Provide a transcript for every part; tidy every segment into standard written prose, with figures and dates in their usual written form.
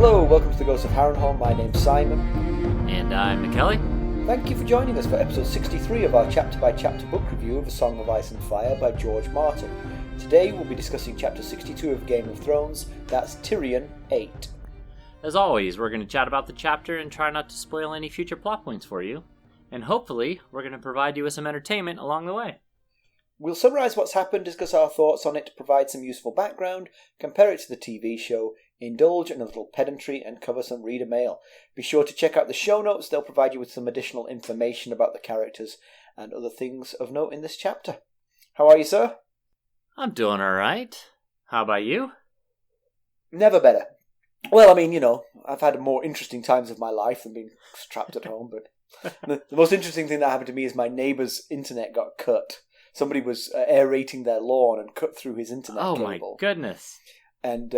Hello, welcome to the Ghost of Harrenhal. My name's Simon. And I'm McKelly. Thank you for joining us for episode 63 of our chapter-by-chapter book review of A Song of Ice and Fire by George Martin. Today we'll be discussing chapter 62 of Game of Thrones, that's Tyrion 8. As always, we're going to chat about the chapter and try not to spoil any future plot points for you. And hopefully, we're going to provide you with some entertainment along the way. We'll summarise what's happened, discuss our thoughts on it to provide some useful background, compare it to the TV show, indulge in a little pedantry, and cover some reader mail. Be sure to check out the show notes, they'll provide you with some additional information about the characters and other things of note in this chapter. How are you, sir? I'm doing alright. How about you? Never better. Well, I mean, I've had more interesting times of my life than being trapped at home, but the most interesting thing that happened to me is my neighbour's internet got cut. Somebody was aerating their lawn and cut through his internet cable. Oh my goodness. And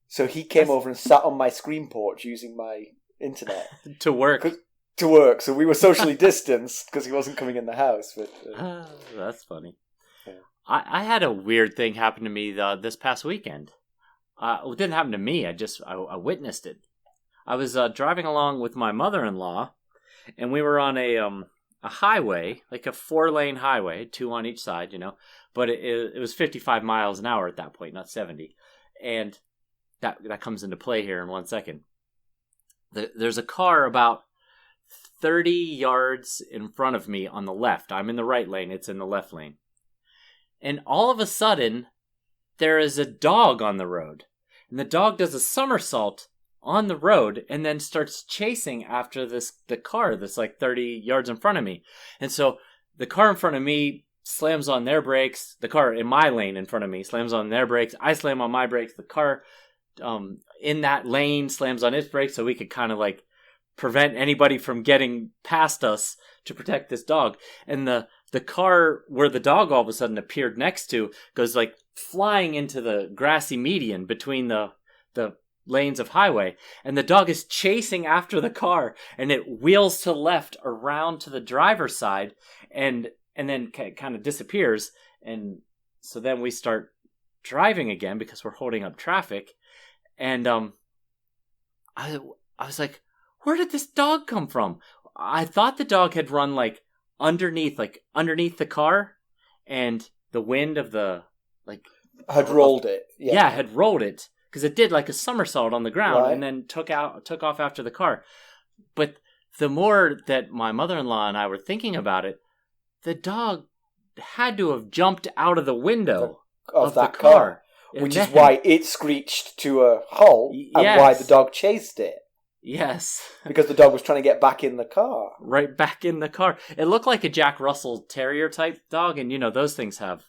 so he came over and sat on my screen porch using my internet. To work. To work. So we were socially distanced because he wasn't coming in the house. But that's funny. Yeah. I had a weird thing happen to me this past weekend. It didn't happen to me. I witnessed it. I was driving along with my mother-in-law, and we were on a highway, like a 4-lane highway, 2 on each side, but it was 55 miles an hour at that point, not 70. And that comes into play here in 1 second. There's a car about 30 yards in front of me on the left. I'm in the right lane. It's in the left lane. And all of a sudden, there is a dog on the road. And the dog does a somersault on the road and then starts chasing after the car that's like 30 yards in front of me. And so the car in front of me slams on their brakes. The car in my lane in front of me slams on their brakes. I slam on my brakes. The car in that lane slams on its brakes so we could kind of like prevent anybody from getting past us to protect this dog. And the car where the dog all of a sudden appeared next to goes like flying into the grassy median between the lanes of highway, and the dog is chasing after the car, and it wheels to the left around to the driver's side and then kind of disappears. And so then we start driving again because we're holding up traffic. And I was like, where did this dog come from? I thought the dog had run like underneath the car, and the wind of the had rolled it. Yeah, had rolled it. Because it did like a somersault on the ground, right, and then took off after the car. But the more that my mother-in-law and I were thinking about it, the dog had to have jumped out of the window of that the car. Which is why it screeched to a halt, and why the dog chased it. Yes. Because the dog was trying to get back in the car. Right back in the car. It looked like a Jack Russell Terrier type dog, and those things have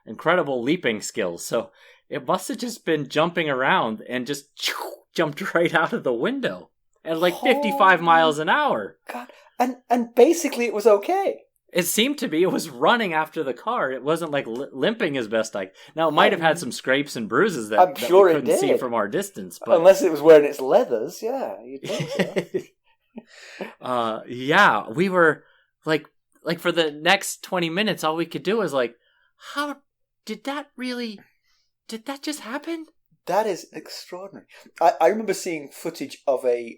incredible leaping skills, so it must have just been jumping around and just jumped right out of the window at like 55 miles an hour. God, and basically it was okay. It seemed to be. It was running after the car. It wasn't like limping as best Now, it might have had some scrapes and bruises that we couldn't see from our distance. But unless it was wearing its leathers, yeah, you'd think so. Yeah, we were like for the next 20 minutes, all we could do was like, how did that just happen? That is extraordinary. I remember seeing footage of a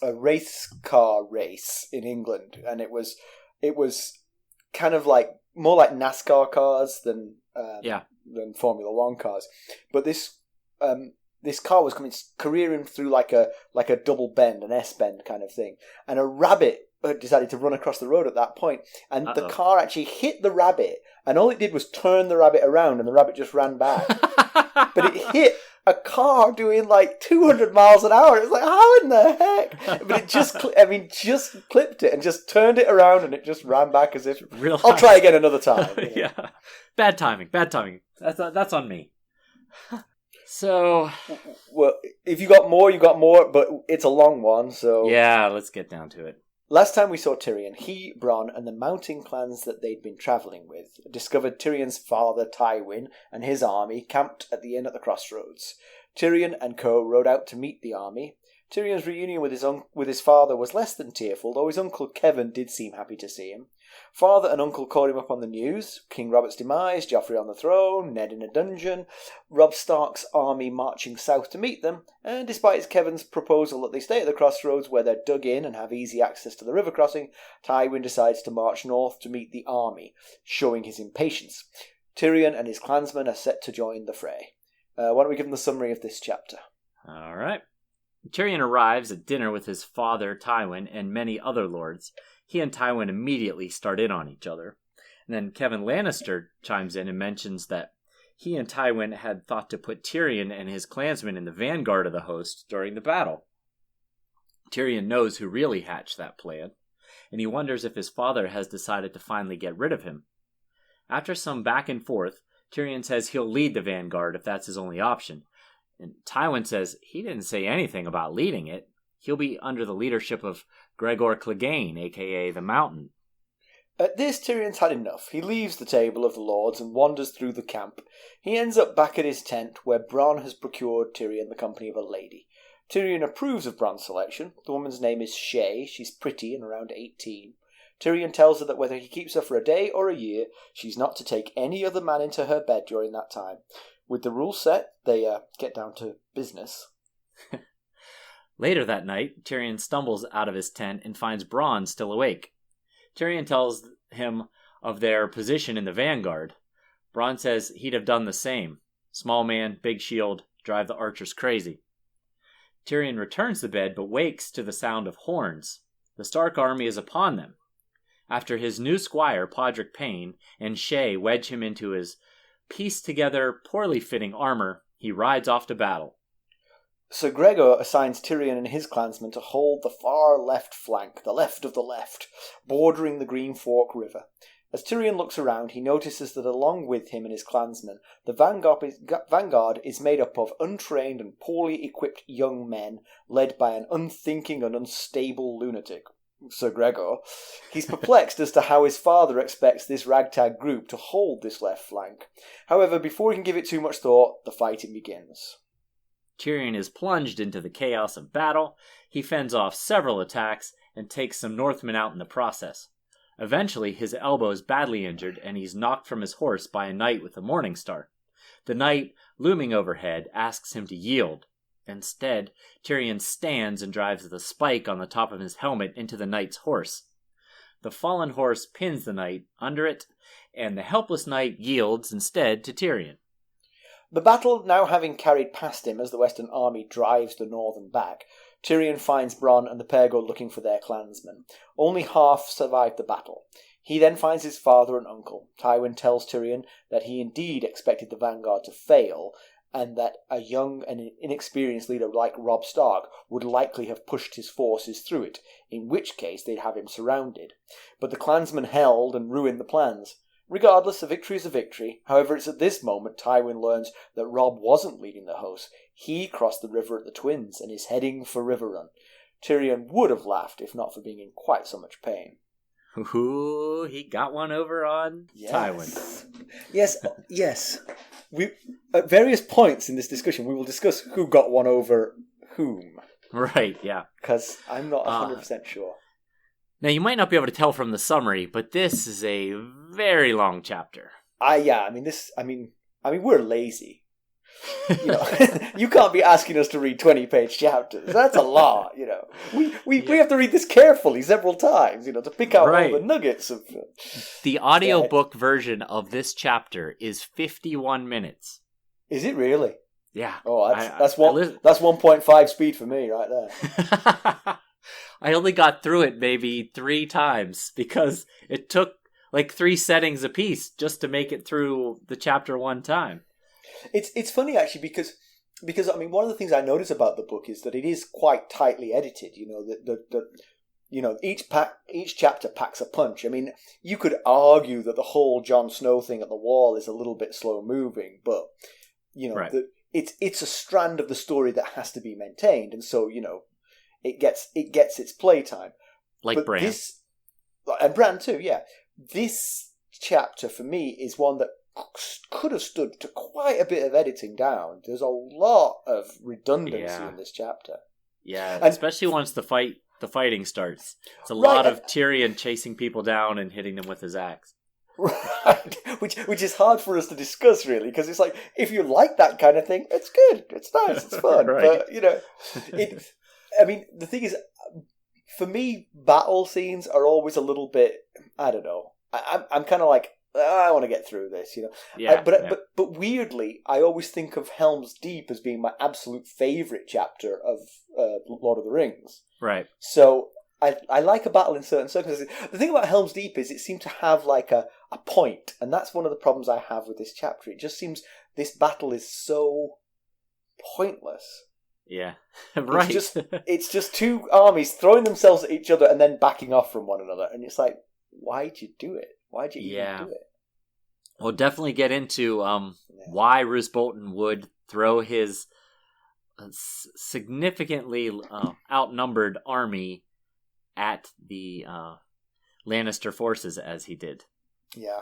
race car race in England, and it was kind of like more like NASCAR cars than Formula One cars. But this car was careering through like a double bend, an S bend kind of thing, and a rabbit decided to run across the road at that point, and the car actually hit the rabbit, and all it did was turn the rabbit around, and the rabbit just ran back. But it hit a car doing like 200 miles an hour. It's like, how in the heck? But it just clipped it and just turned it around, and it just ran back as if, I'll try again another time. Yeah. Bad timing. That's on me. So, well, if you got more, but it's a long one, so yeah, let's get down to it. Last time we saw Tyrion, he, Bronn, and the mounting clans that they'd been travelling with discovered Tyrion's father, Tywin, and his army camped at the inn at the crossroads. Tyrion and co rode out to meet the army. Tyrion's reunion with his father was less than tearful, though his uncle Kevin did seem happy to see him. Father and uncle called him up on the news. King Robert's demise, Joffrey on the throne, Ned in a dungeon, Robb Stark's army marching south to meet them, and despite Kevin's proposal that they stay at the crossroads where they're dug in and have easy access to the river crossing, Tywin decides to march north to meet the army, showing his impatience. Tyrion and his clansmen are set to join the fray. Why don't we give them the summary of this chapter? All right. Tyrion arrives at dinner with his father, Tywin, and many other lords. He and Tywin immediately start in on each other. And then Kevin Lannister chimes in and mentions that he and Tywin had thought to put Tyrion and his clansmen in the vanguard of the host during the battle. Tyrion knows who really hatched that plan, and he wonders if his father has decided to finally get rid of him. After some back and forth, Tyrion says he'll lead the vanguard if that's his only option. And Tywin says he didn't say anything about leading it. He'll be under the leadership of Gregor Clegane, a.k.a. the Mountain. At this, Tyrion's had enough. He leaves the table of the lords and wanders through the camp. He ends up back at his tent, where Bronn has procured Tyrion the company of a lady. Tyrion approves of Bronn's selection. The woman's name is Shae. She's pretty and around 18. Tyrion tells her that whether he keeps her for a day or a year, she's not to take any other man into her bed during that time. With the rules set, they get down to business. Later that night, Tyrion stumbles out of his tent and finds Bronn still awake. Tyrion tells him of their position in the vanguard. Bronn says he'd have done the same. Small man, big shield, drive the archers crazy. Tyrion returns to bed but wakes to the sound of horns. The Stark army is upon them. After his new squire, Podrick Payne, and Shae wedge him into his pieced-together, poorly-fitting armor, he rides off to battle. Sir Gregor assigns Tyrion and his clansmen to hold the far left flank, the left of the left, bordering the Green Fork River. As Tyrion looks around, he notices that along with him and his clansmen, the vanguard is made up of untrained and poorly equipped young men, led by an unthinking and unstable lunatic, Sir Gregor. He's perplexed as to how his father expects this ragtag group to hold this left flank. However, before he can give it too much thought, the fighting begins. Tyrion is plunged into the chaos of battle. He fends off several attacks and takes some Northmen out in the process. Eventually, his elbow is badly injured and he's knocked from his horse by a knight with a morning star. The knight, looming overhead, asks him to yield. Instead, Tyrion stands and drives the spike on the top of his helmet into the knight's horse. The fallen horse pins the knight under it, and the helpless knight yields instead to Tyrion. The battle now having carried past him as the Western army drives the Northern back, Tyrion finds Bronn and the pair go looking for their clansmen. Only half survived the battle. He then finds his father and uncle. Tywin tells Tyrion that he indeed expected the vanguard to fail, and that a young and inexperienced leader like Robb Stark would likely have pushed his forces through it, in which case they'd have him surrounded. But the clansmen held and ruined the plans. Regardless, a victory is a victory. However, it's at this moment Tywin learns that Robb wasn't leading the host. He crossed the river at the Twins and is heading for Riverrun. Tyrion would have laughed if not for being in quite so much pain. Ooh, he got one over on Tywin. Yes. We at various points in this discussion, we will discuss who got one over whom. Right, yeah. Because I'm not 100% sure. Now, you might not be able to tell from the summary, but this is a very long chapter. We're lazy. You can't be asking us to read 20-page chapters. That's a lot, We have to read this carefully several times, to pick out all the nuggets of... The audiobook version of this chapter is 51 minutes. Is it really? Yeah. Oh, that's 1.5 speed for me right there. I only got through it maybe 3 times because it took like 3 settings apiece just to make it through the chapter one time. It's funny actually because one of the things I notice about the book is that it is quite tightly edited. Each chapter packs a punch. I mean, you could argue that the whole Jon Snow thing at the wall is a little bit slow moving, but it's a strand of the story that has to be maintained, and so it gets its playtime. Like Bran. And Bran too, yeah. This chapter for me is one that could have stood to quite a bit of editing down. There's a lot of redundancy in this chapter. Yeah, and especially once the fight the fighting starts. It's a lot of Tyrion chasing people down and hitting them with his axe. Right, which is hard for us to discuss, really, because it's like, if you like that kind of thing, it's good, it's nice, it's fun. Right. But, I mean, the thing is, for me, battle scenes are always a little bit, I don't know, I'm kind of like, I want to get through this, Yeah, but weirdly, I always think of Helm's Deep as being my absolute favourite chapter of Lord of the Rings. Right. So I like a battle in certain circumstances. The thing about Helm's Deep is it seemed to have like a point, and that's one of the problems I have with this chapter. It just seems this battle is so pointless. Yeah, right. It's just two armies throwing themselves at each other and then backing off from one another, and it's like, why'd you do it? Why'd you even do it? We'll definitely get into why Roose Bolton would throw his significantly outnumbered army at the Lannister forces as he did. Yeah.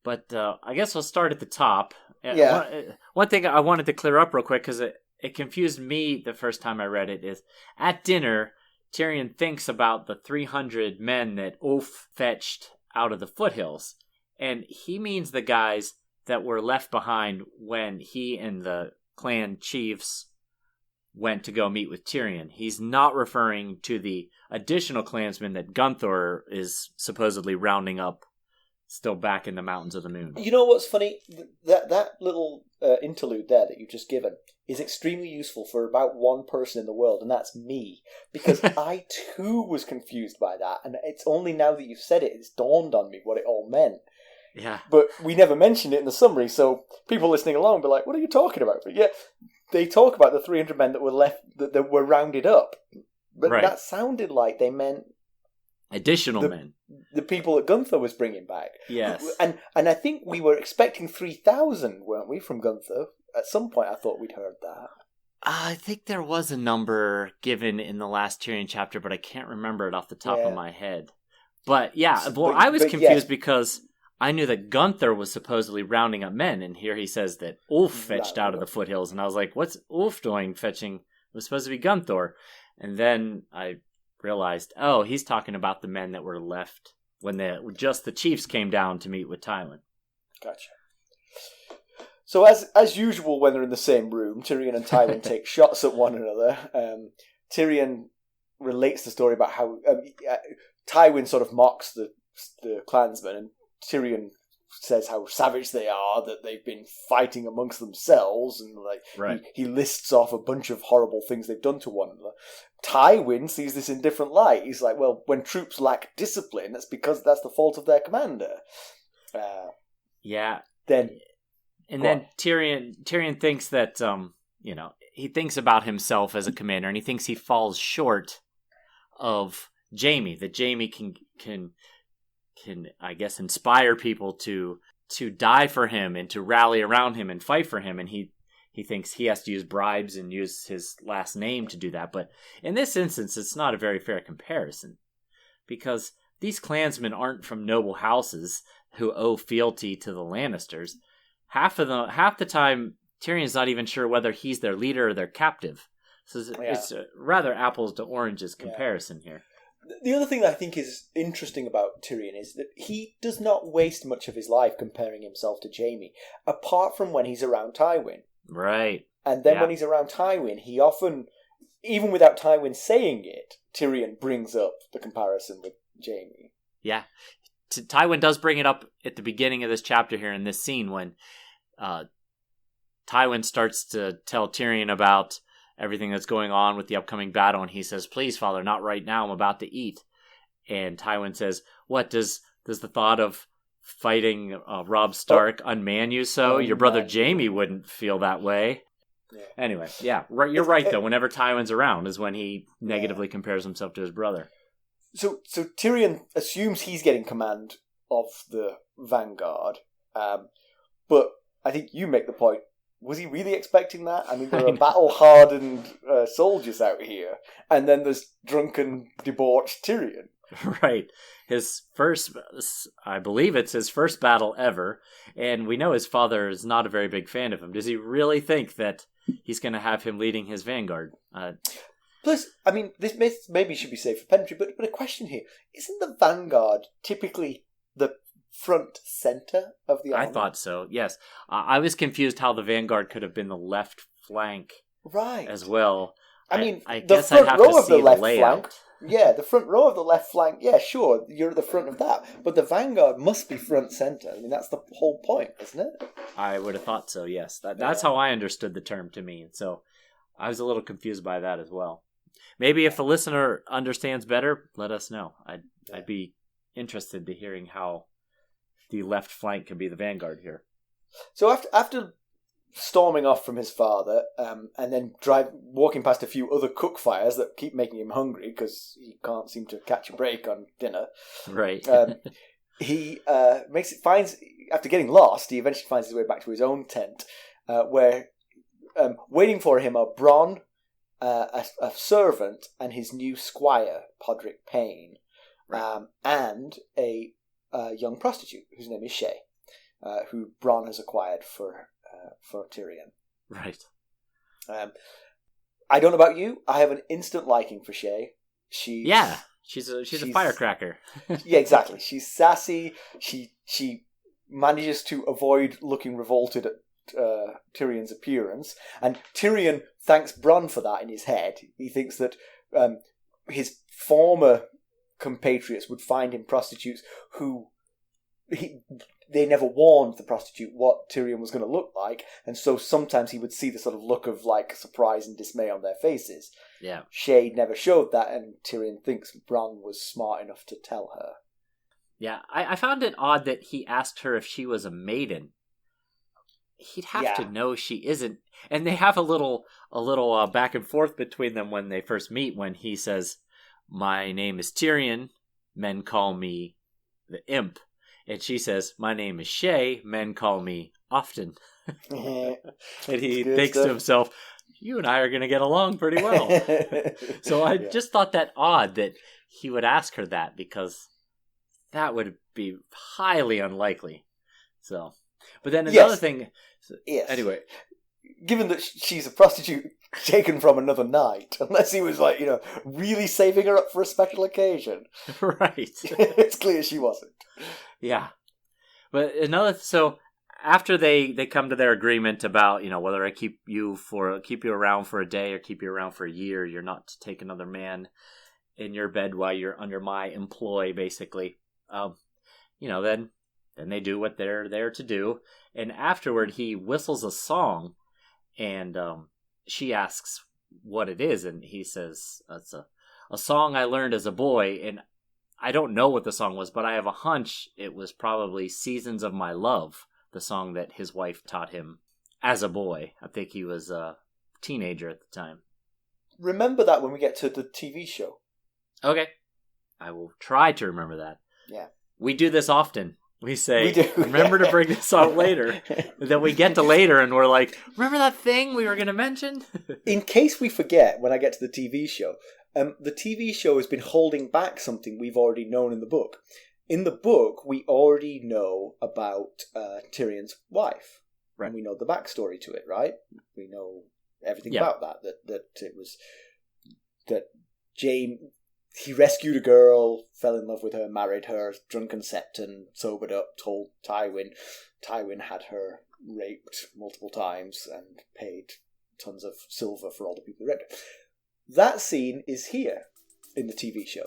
But I guess we'll start at the top. Yeah. One thing I wanted to clear up real quick, because it confused me the first time I read it, is at dinner, Tyrion thinks about the 300 men that Ulf fetched out of the foothills. And he means the guys that were left behind when he and the clan chiefs went to go meet with Tyrion. He's not referring to the additional clansmen that Gunthor is supposedly rounding up still back in the Mountains of the Moon. You know what's funny? That little interlude there that you've just given is extremely useful for about one person in the world, and that's me. Because I too was confused by that, and it's only now that you've said it, it's dawned on me what it all meant. Yeah. But we never mentioned it in the summary, so people listening along will be like, what are you talking about? But yeah, they talk about the 300 men that were left, that were rounded up. But that sounded like they meant additional men. The people that Gunthor was bringing back. Yes. And I think we were expecting 3,000, weren't we, from Gunthor? At some point I thought we'd heard that. I think there was a number given in the last Tyrion chapter, but I can't remember it off the top of my head. But yeah, I was confused because I knew that Gunthor was supposedly rounding up men, and here he says that Ulf fetched out of the foothills, and I was like, what's Ulf doing fetching? It was supposed to be Gunthor. And then I realized, he's talking about the men that were left when just the chiefs came down to meet with Tywin. Gotcha. So as usual, when they're in the same room, Tyrion and Tywin take shots at one another. Tyrion relates the story about how Tywin sort of mocks the clansmen, and Tyrion says how savage they are, that they've been fighting amongst themselves, and he lists off a bunch of horrible things they've done to one another. Tywin sees this in a different light. He's like, well, when troops lack discipline, that's because that's the fault of their commander. Then Tyrion thinks that he thinks about himself as a commander, and he thinks he falls short of Jaime. That Jaime can I guess inspire people to die for him and to rally around him and fight for him, and he thinks he has to use bribes and use his last name to do that. But in this instance, it's not a very fair comparison, because these clansmen aren't from noble houses who owe fealty to the Lannisters. Half the time, Tyrion's not even sure whether he's their leader or their captive. So it's a rather apples to oranges comparison here. The other thing that I think is interesting about Tyrion is that he does not waste much of his life comparing himself to Jaime, apart from when he's around Tywin. Right. And then when he's around Tywin, he often, even without Tywin saying it, Tyrion brings up the comparison with Jaime. Yeah. Tywin does bring it up at the beginning of this chapter here in this scene when Tywin starts to tell Tyrion about everything that's going on with the upcoming battle, and he says, please, father, not right now, I'm about to eat. And Tywin says, what, does the thought of fighting Robb Stark unman you so? Your brother Jaime wouldn't feel that way. Yeah. Anyway, you're right, though. Whenever Tywin's around is when he negatively compares himself to his brother. So Tyrion assumes he's getting command of the vanguard, but I think you make the point, was he really expecting that? I mean, there are battle-hardened soldiers out here, and then there's drunken, debauched Tyrion. Right. I believe it's his first battle ever, and we know his father is not a very big fan of him. Does he really think that he's going to have him leading his vanguard? Plus, I mean, this maybe should be saved for Pendry, but a question here. Isn't the vanguard typically the front center of the army? I thought so, yes. I was confused how the vanguard could have been the left flank as well. I mean, I the guess front I'd have row to of see the left layout. flank. Yeah, the front row of the left flank. Yeah, sure, you're at the front of that. But the vanguard must be front center. I mean, that's the whole point, isn't it? I would have thought so, yes. That's how I understood the term to mean. So I was a little confused by that as well. Maybe if a listener understands better, let us know. I'd be interested to hearing how the left flank can be the vanguard here. So after storming off from his father, and then walking past a few other cook fires that keep making him hungry because he can't seem to catch a break on dinner. Right. He finds after getting lost, he eventually finds his way back to his own tent, where waiting for him are Bronn, a servant, and his new squire, Podrick Payne, and a young prostitute whose name is Shae, who Bronn has acquired for Tyrion. Right. I don't know about you. I have an instant liking for Shae. She's a firecracker. Yeah, exactly. She's sassy. She manages to avoid looking revolted at Tyrion's appearance, and Tyrion thanks Bronn for that in his head. He thinks that his former compatriots would find him prostitutes who they never warned the prostitute what Tyrion was going to look like, and so sometimes he would see the sort of look of like surprise and dismay on their faces. Yeah. Shae never showed that, and Tyrion thinks Bronn was smart enough to tell her. Yeah, I found it odd that he asked her if she was a maiden. He'd have to know she isn't. And they have a little back and forth between them when they first meet, when he says, "My name is Tyrion, men call me the Imp." And she says, "My name is Shae, men call me often." And he thinks to himself, "You and I are going to get along pretty well." So I just thought that odd that he would ask her that, because that would be highly unlikely. So, but then another thing. Yes. Anyway, given that she's a prostitute taken from another night, unless he was like, really saving her up for a special occasion. Right. It's clear she wasn't. Yeah. But so after they come to their agreement about, whether I keep you around for a day or keep you around for a year, you're not to take another man in your bed while you're under my employ, basically. Then they do what they're there to do. And afterward, he whistles a song, and she asks what it is, and he says, "It's a song I learned as a boy," and I don't know what the song was, but I have a hunch it was probably "Seasons of My Love," the song that his wife taught him as a boy. I think he was a teenager at the time. Remember that when we get to the TV show. Okay. I will try to remember that. Yeah. We do this often. We say, remember to bring this out later. And then we get to later and we're like, remember that thing we were going to mention? In case we forget when I get to the TV show, the TV show has been holding back something we've already known in the book. In the book, we already know about Tyrion's wife. Right. And we know the backstory to it, right? We know everything about that it was that Jaime, he rescued a girl, fell in love with her, married her, drunken septon, sobered up, told Tywin. Tywin had her raped multiple times and paid tons of silver for all the people who raped her. That scene is here in the TV show.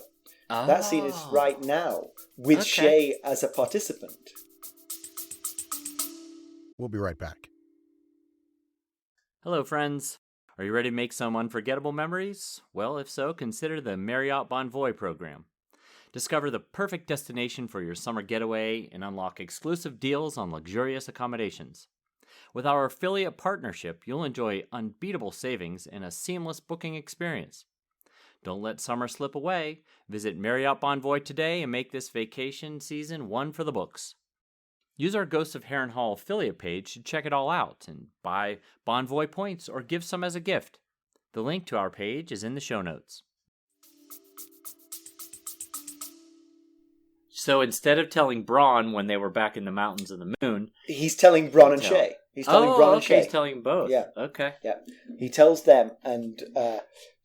Oh. That scene is right now with Shae as a participant. We'll be right back. Hello, friends. Are you ready to make some unforgettable memories? Well, if so, consider the Marriott Bonvoy program. Discover the perfect destination for your summer getaway and unlock exclusive deals on luxurious accommodations. With our affiliate partnership, you'll enjoy unbeatable savings and a seamless booking experience. Don't let summer slip away. Visit Marriott Bonvoy today and make this vacation season one for the books. Use our Ghosts of Harrenhal affiliate page to check it all out and buy Bonvoy points or give some as a gift. The link to our page is in the show notes. So instead of telling Bronn when they were back in the Mountains of the Moon... He's telling Bronn and Shae. He's telling Bronn and Shae. He's telling both. Yeah. Okay. Yeah. He tells them, and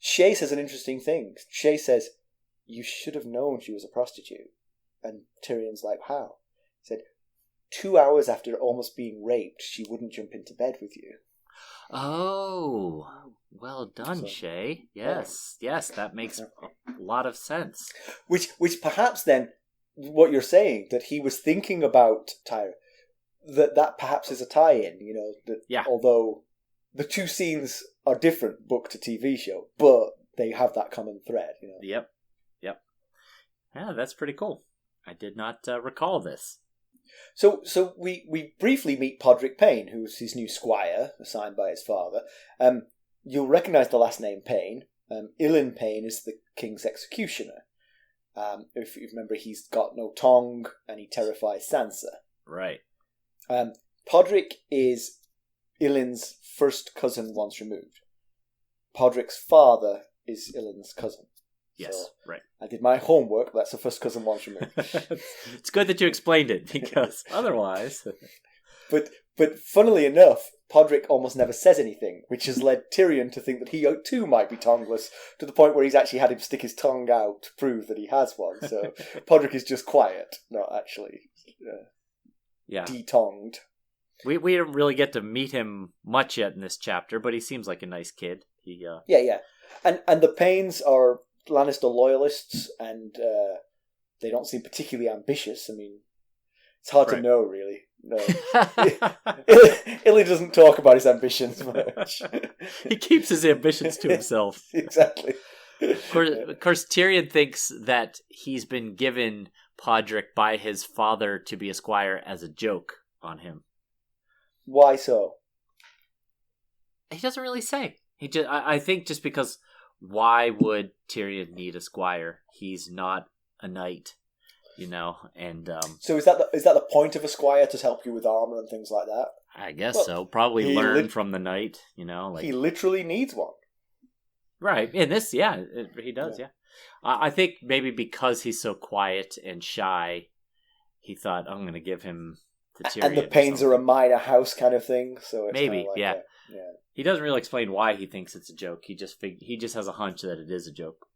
Shae says an interesting thing. Shae says, "You should have known she was a prostitute." And Tyrion's like, "How?" He said, 2 hours after almost being raped, she wouldn't jump into bed with you. Oh, well done, Shae. Yes, that makes a lot of sense. Which perhaps then, what you're saying, that he was thinking about Tyrion, that perhaps is a tie-in, that although the two scenes are different, book to TV show, but they have that common thread, Yep. Yeah, that's pretty cool. I did not recall this. So we briefly meet Podrick Payne, who's his new squire, assigned by his father. You'll recognise the last name Payne. Ilyn Payne is the king's executioner. If you remember, he's got no tongue, and he terrifies Sansa. Right. Podrick is Ilyn's first cousin once removed. Podrick's father is Ilyn's cousin. Yes, so right. I did my homework, but that's the first cousin once removed. It's good that you explained it, because otherwise... But funnily enough, Podrick almost never says anything, which has led Tyrion to think that he too might be tongueless, to the point where he's actually had him stick his tongue out to prove that he has one. So Podrick is just quiet, not actually de-tongued. We don't really get to meet him much yet in this chapter, but he seems like a nice kid. Yeah. And the Paynes are Lannister loyalists, and they don't seem particularly ambitious. I mean, it's hard to know, really. No. Illy doesn't talk about his ambitions much. He keeps his ambitions to himself. Exactly. Of course, Tyrion thinks that he's been given Podrick by his father to be a squire as a joke on him. Why so? He doesn't really say. I think just because, why would Tyrion need a squire? He's not a knight, and... So is that the point of a squire, to help you with armor and things like that? I guess so. Probably learn from the knight, He literally needs one. Right. In this, he does, yeah. I think maybe because he's so quiet and shy, he thought, I'm going to give him to Tyrion. And the Paynes are a minor house kind of thing, so it's maybe, like yeah. He doesn't really explain why he thinks it's a joke. He just has a hunch that it is a joke.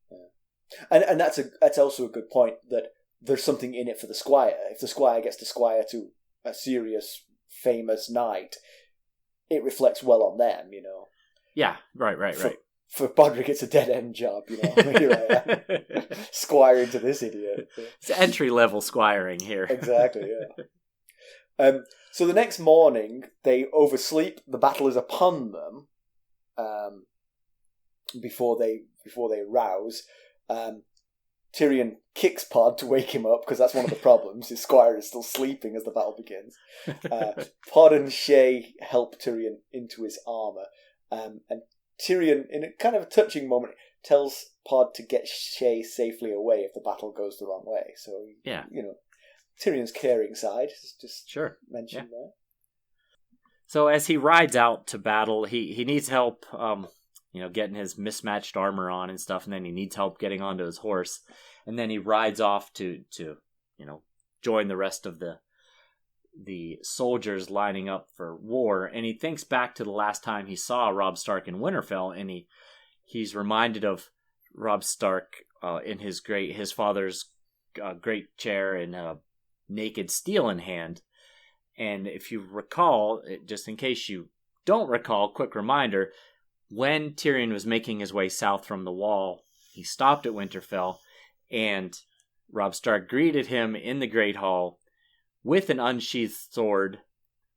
Yeah. And that's also a good point, that there's something in it for the squire. If the squire gets to squire to a serious, famous knight, it reflects well on them, Yeah, right. For Podrick, it's a dead-end job, Here I am, squiring to this idiot. It's entry-level squiring here. Exactly, yeah. So the next morning, they oversleep. The battle is upon them. Before they rouse, Tyrion kicks Pod to wake him up, because that's one of the problems. His squire is still sleeping as the battle begins. Pod and Shae help Tyrion into his armor, and Tyrion, in a kind of a touching moment, tells Pod to get Shae safely away if the battle goes the wrong way. So, Tyrion's caring side is just mentioned there. So as he rides out to battle, he needs help, getting his mismatched armor on and stuff, and then he needs help getting onto his horse, and then he rides off to join the rest of the soldiers lining up for war, and he thinks back to the last time he saw Robb Stark in Winterfell, and he's reminded of Robb Stark in his father's great chair and naked steel in hand. And if you recall, just in case you don't recall, quick reminder, when Tyrion was making his way south from the Wall, he stopped at Winterfell, and Robb Stark greeted him in the Great Hall with an unsheathed sword,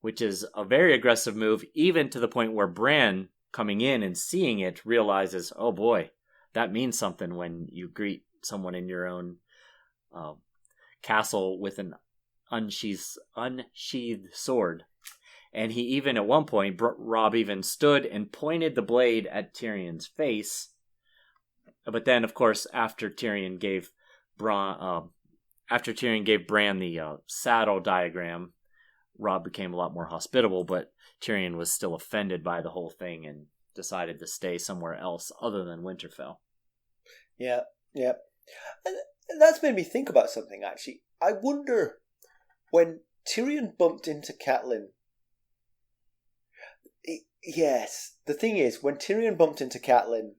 which is a very aggressive move, even to the point where Bran, coming in and seeing it, realizes, oh boy, that means something when you greet someone in your own castle with an unsheathed sword. And he even, at one point, Robb even stood and pointed the blade at Tyrion's face. But then, of course, after Tyrion gave Bran the saddle diagram, Robb became a lot more hospitable, but Tyrion was still offended by the whole thing and decided to stay somewhere else other than Winterfell. Yeah. And that's made me think about something, actually. I wonder, when Tyrion bumped into Catelyn Yes. The thing is, when Tyrion bumped into Catelyn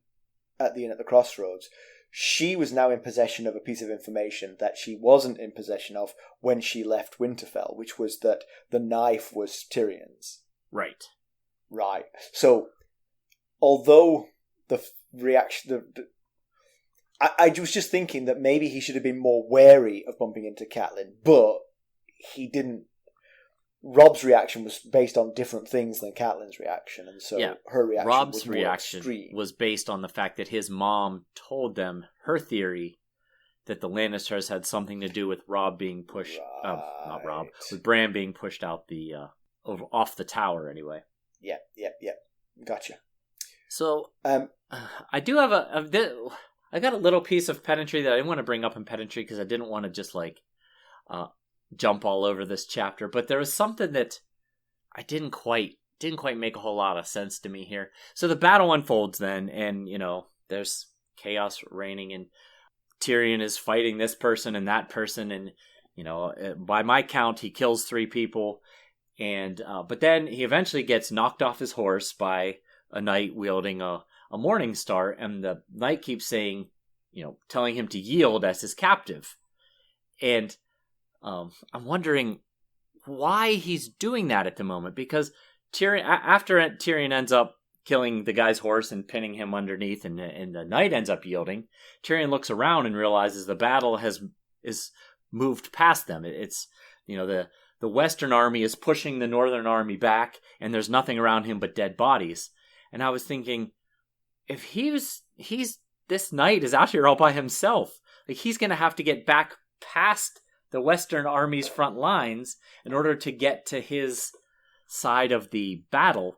at the inn at the crossroads, she was now in possession of a piece of information that she wasn't in possession of when she left Winterfell, which was that the knife was Tyrion's. Right. Right. So, although the reaction... I was just thinking that maybe he should have been more wary of bumping into Catelyn, but he didn't. Robb's reaction was based on different things than Catelyn's reaction, and so her reaction Robb's was more reaction extreme. Was based on the fact that his mom told them her theory that the Lannisters had something to do with Robb being pushed, not Robb, with Bran being pushed out off the tower anyway. Yeah, gotcha. So, I do have I got a little piece of pedantry that I didn't want to bring up in pedantry because I didn't want to just jump all over this chapter, but there was something that I didn't quite make a whole lot of sense to me here. So the battle unfolds then, and there's chaos reigning, and Tyrion is fighting this person and that person, and by my count he kills 3 people, and but then he eventually gets knocked off his horse by a knight wielding a morning star, and the knight keeps saying, telling him to yield as his captive. And I'm wondering why he's doing that at the moment, because after Tyrion ends up killing the guy's horse and pinning him underneath, and the knight ends up yielding, Tyrion looks around and realizes the battle is moved past them. It's the Western army is pushing the Northern army back, and there's nothing around him but dead bodies. And I was thinking, if this knight is out here all by himself, he's going to have to get back past the Western army's front lines in order to get to his side of the battle.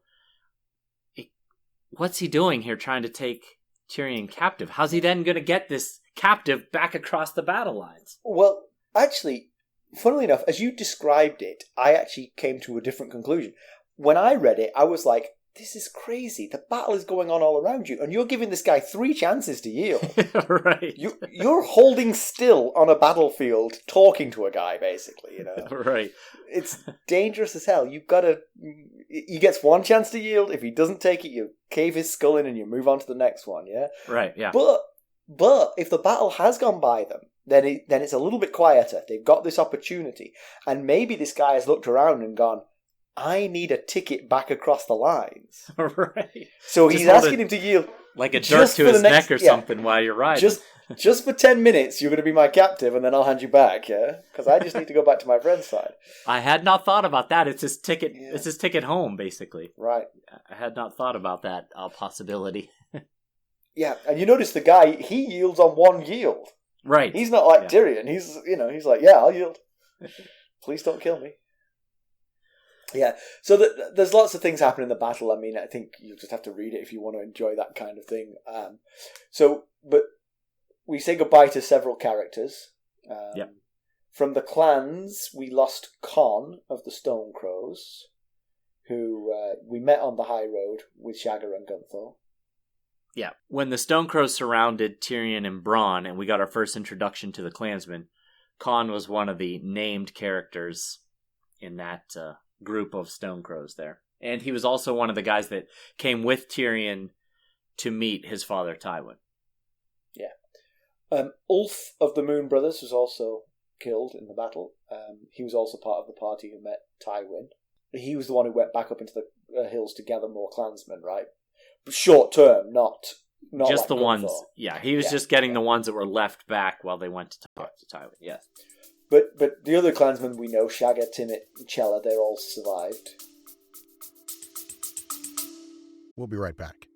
What's he doing here trying to take Tyrion captive? How's he then going to get this captive back across the battle lines? Well, actually, funnily enough, as you described it, I actually came to a different conclusion. When I read it, I was like, this is crazy. The battle is going on all around you, and you're giving this guy 3 chances to yield. Right. You're holding still on a battlefield, talking to a guy, basically. Right. It's dangerous as hell. You've got to. He gets 1 chance to yield. If he doesn't take it, you cave his skull in and you move on to the next one. Yeah. Right. Yeah. But if the battle has gone by them, then it's a little bit quieter. They've got this opportunity, and maybe this guy has looked around and gone, I need a ticket back across the lines. Right. So he's asking him to yield. Like a jerk to his neck or something while you're riding. Just for 10 minutes, you're going to be my captive, and then I'll hand you back, yeah? Because I just need to go back to my friend's side. I had not thought about that. It's his ticket. Yeah. It's his ticket home, basically. Right. I had not thought about that possibility. Yeah, and you notice the guy, he yields on 1 yield. Right. He's not like Tyrion. He's like, yeah, I'll yield. Please don't kill me. Yeah, so there's lots of things happening in the battle. I mean, I think you just have to read it if you want to enjoy that kind of thing. But we say goodbye to several characters. From the clans, we lost Con of the Stone Crows, who we met on the high road with Shagger and Gunthor. Yeah, when the Stone Crows surrounded Tyrion and Bronn, and we got our first introduction to the clansmen, Con was one of the named characters in that group of Stone Crows there. And he was also one of the guys that came with Tyrion to meet his father Tywin. Yeah. Ulf of the Moon Brothers was also killed in the battle. He was also part of the party who met Tywin. He was the one who went back up into the hills to gather more clansmen, right? Short term, not just like the ones. Yeah, he was just getting the ones that were left back while they went to talk to Tywin. Yeah. But the other clansmen we know, Shagger, Timett, and Chella, they're all survived. We'll be right back.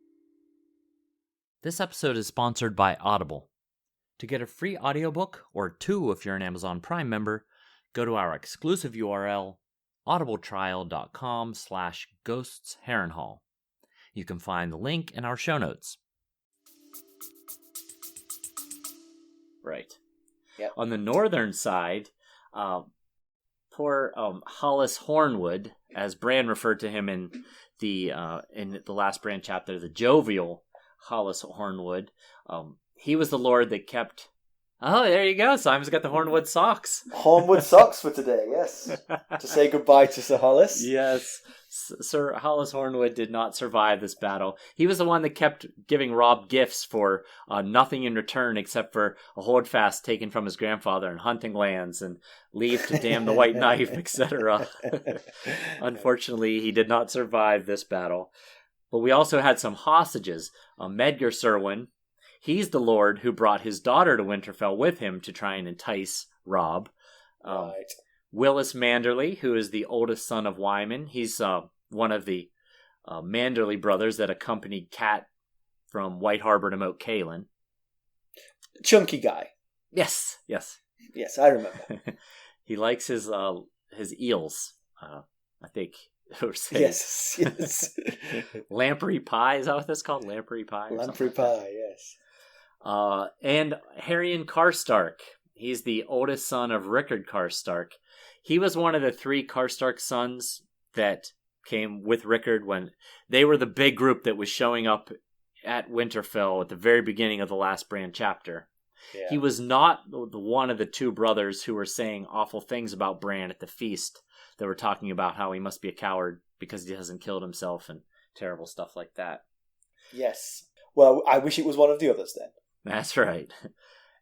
This episode is sponsored by Audible. To get a free audiobook, or 2 if you're an Amazon Prime member, go to our exclusive URL, audibletrial.com/ghostsharrenhal. You can find the link in our show notes. Right. Yep. On the northern side, poor Hollis Hornwood, as Bran referred to him in the last Bran chapter, the jovial Hollis Hornwood, he was the lord that kept Oh, there you go. Simon's got the Hornwood socks. Hornwood socks for today, yes. To say goodbye to Sir Hollis. Yes. Sir Hollis Hornwood did not survive this battle. He was the one that kept giving Robb gifts for nothing in return except for a holdfast taken from his grandfather and hunting lands and leave to damn the White Knife, etc. Unfortunately, he did not survive this battle. But we also had some hostages. Medgar Serwyn, he's the lord who brought his daughter to Winterfell with him to try and entice Robb. Right. Willis Manderly, who is the oldest son of Wyman. He's one of the Manderly brothers that accompanied Cat from White Harbor to Moat Cailin. Chunky guy. Yes. Yes, I remember. He likes his eels, I think. Yes. Lamprey pie, is that what that's called? Lamprey pie? Lamprey pie, yes. And Harrion Karstark. He's the oldest son of Rickard Karstark. He was one of the 3 Karstark sons that came with Rickard when they were the big group that was showing up at Winterfell at the very beginning of the last Bran chapter. Yeah. He was not one of the 2 brothers who were saying awful things about Bran at the feast. They were talking about how he must be a coward because he hasn't killed himself and terrible stuff like that. Yes. Well, I wish it was one of the others then. That's right.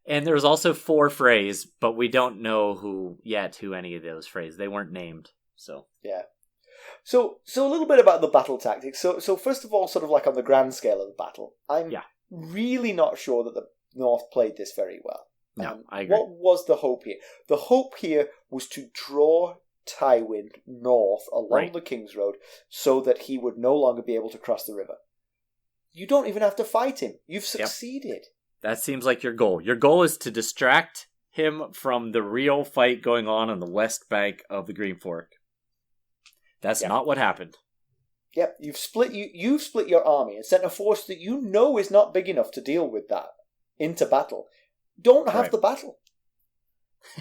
And there's also 4 Freys, but we don't know who any of those Freys. They weren't named. So yeah. So a little bit about the battle tactics. So first of all, sort of like on the grand scale of the battle, I'm really not sure that the North played this very well. No, I agree. What was the hope here? The hope here was to draw Tywin north along the Kingsroad so that he would no longer be able to cross the river. You don't even have to fight him. You've succeeded. Yep. That seems like your goal. Your goal is to distract him from the real fight going on the west bank of the Green Fork. That's not what happened. Yep, you've split your army and sent a force that you know is not big enough to deal with that into battle. Don't have the battle.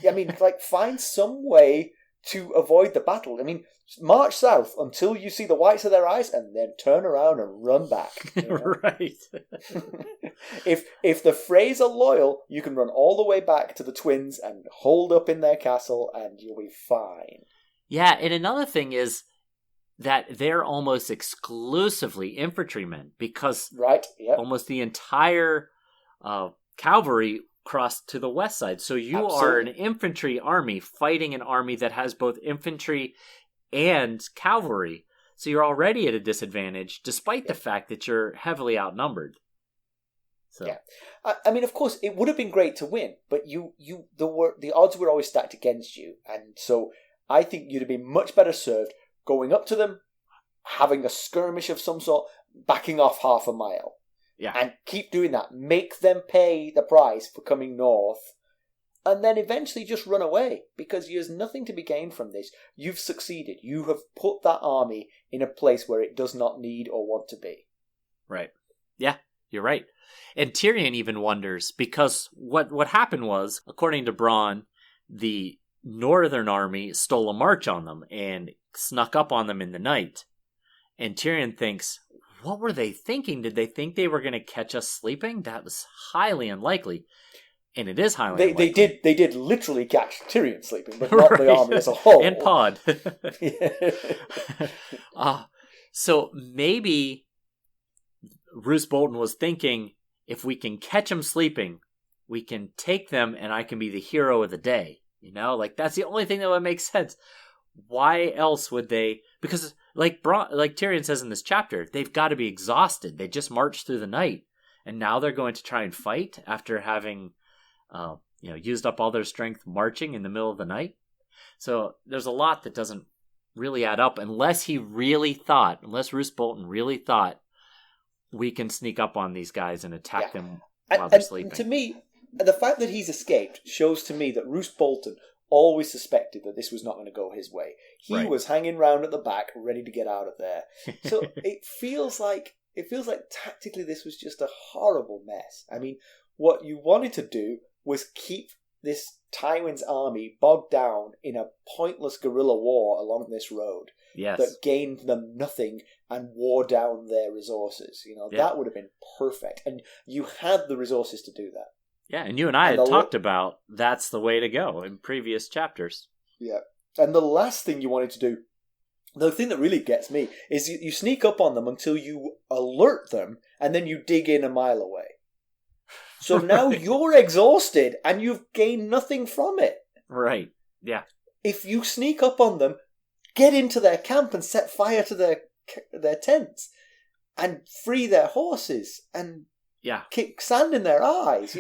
I mean, find some way to avoid the battle. I mean, march south until you see the whites of their eyes and then turn around and run back. You know? Right. If the Freys are loyal, you can run all the way back to the twins and hold up in their castle and you'll be fine. Yeah, and another thing is that they're almost exclusively infantrymen because almost the entire cavalry crossed to the west side. So you are an infantry army fighting an army that has both infantry and cavalry. So you're already at a disadvantage despite the fact that you're heavily outnumbered. So. Yeah. I mean, of course, it would have been great to win, but the odds were always stacked against you. And so I think you'd have been much better served going up to them, having a skirmish of some sort, backing off half a mile. Yeah. And keep doing that. Make them pay the price for coming north. And then eventually just run away. Because there's nothing to be gained from this. You've succeeded. You have put that army in a place where it does not need or want to be. Right. Yeah, you're right. And Tyrion even wonders, because what happened was, according to Bronn, the northern army stole a march on them and snuck up on them in the night. And Tyrion thinks, what were they thinking? Did they think they were going to catch us sleeping? That was highly unlikely. And it is highly unlikely. They did literally catch Tyrion sleeping, but not the army as a whole. And Pod. So maybe Roose Bolton was thinking, if we can catch them sleeping, we can take them and I can be the hero of the day. You know, that's the only thing that would make sense. Why else would they? Because like Tyrion says in this chapter, they've got to be exhausted. They just marched through the night, and now they're going to try and fight after having, used up all their strength marching in the middle of the night. So there's a lot that doesn't really add up unless Roose Bolton really thought we can sneak up on these guys and attack them while they're sleeping. To me, the fact that he's escaped shows to me that Roose Bolton always suspected that this was not going to go his way. He was hanging round at the back, ready to get out of there. So it feels like tactically this was just a horrible mess. I mean, what you wanted to do was keep this Tywin's army bogged down in a pointless guerrilla war along this road that gained them nothing and wore down their resources. That would have been perfect. And you had the resources to do that. Yeah, and you and I had talked about that's the way to go in previous chapters. Yeah. And the last thing you wanted to do, the thing that really gets me, is you sneak up on them until you alert them, and then you dig in a mile away. So now you're exhausted, and you've gained nothing from it. Right, yeah. If you sneak up on them, get into their camp and set fire to their tents, and free their horses, and kick sand in their eyes.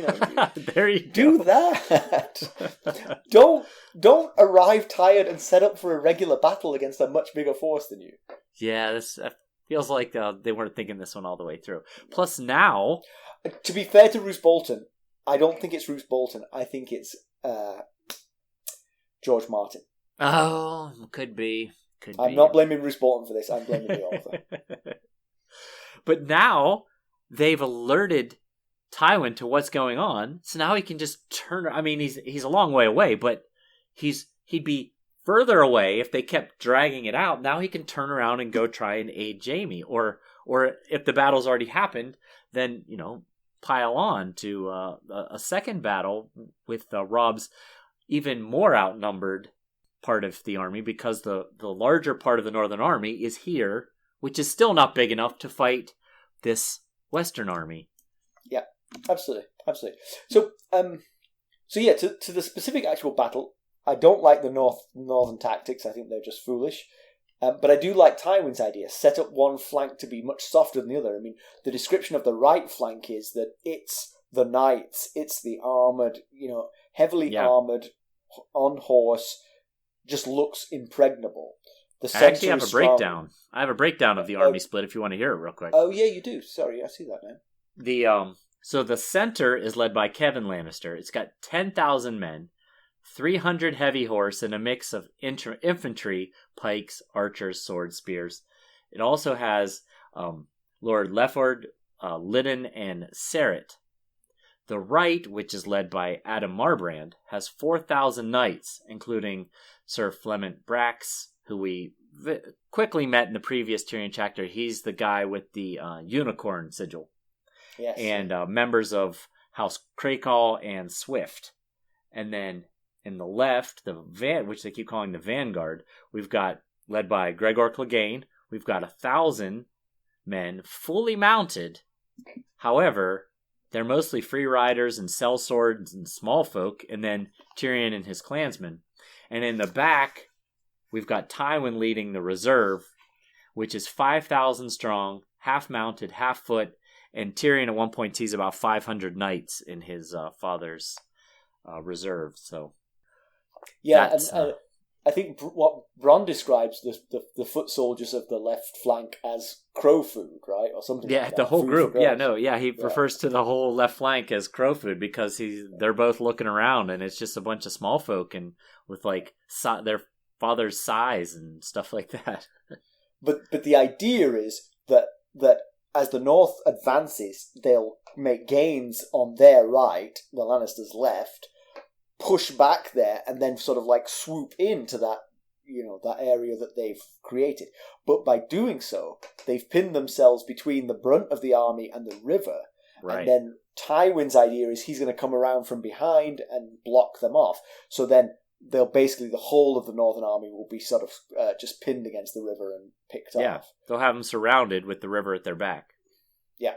There you do go. That. Don't arrive tired and set up for a regular battle against a much bigger force than you. Yeah, this feels like they weren't thinking this one all the way through. Plus, now, to be fair to Roose Bolton, I don't think it's Roose Bolton. I think it's George Martin. Oh, could be. I'm not blaming Roose Bolton for this. I'm blaming the author. But now they've alerted Tywin to what's going on, so now he can just turn. I mean, he's a long way away, but he'd be further away if they kept dragging it out. Now he can turn around and go try and aid Jaime, or if the battle's already happened, then pile on to a second battle with Robb's even more outnumbered part of the army, because the larger part of the Northern Army is here, which is still not big enough to fight this Western army. Yeah, absolutely. So, yeah, to the specific actual battle, I don't like the northern tactics. I think they're just foolish. But I do like Tywin's idea. Set up one flank to be much softer than the other. I mean, the description of the right flank is that it's the knights, it's the armoured, heavily armoured, on horse, just looks impregnable. I actually have a breakdown. I have a breakdown of the army split if you want to hear it real quick. Oh, yeah, you do. Sorry, I see that now. So the center is led by Kevin Lannister. It's got 10,000 men, 300 heavy horse, and a mix of infantry, pikes, archers, swords, spears. It also has Lord Lefford, Liddon, and Serret. The right, which is led by Adam Marbrand, has 4,000 knights, including Sir Flement Brax, who we quickly met in the previous Tyrion chapter. He's the guy with the unicorn sigil. Yes. And members of House Crakehall and Swift. And then in the left, which they keep calling the vanguard, we've got, led by Gregor Clegane, we've got 1,000 men fully mounted. However, they're mostly free riders and sellswords and small folk, and then Tyrion and his clansmen. And in the back, we've got Tywin leading the reserve, which is 5,000 strong, half mounted, half foot, and Tyrion at one point sees about 500 knights in his father's reserve. So, yeah, and I think what Bronn describes the foot soldiers of the left flank as crow food, right, or something. Yeah, like that. The whole food group. He refers to the whole left flank as crow food because they're both looking around and it's just a bunch of small folk and with like their father's size and stuff like that. But the idea is that as the North advances, they'll make gains on their right, the Lannisters' left, push back there, and then sort of like swoop into that, that area that they've created. But by doing so, they've pinned themselves between the brunt of the army and the river. Right. And then Tywin's idea is he's going to come around from behind and block them off. So then the whole of the Northern Army will be sort of just pinned against the river and picked off. They'll have them surrounded with the river at their back. Yeah.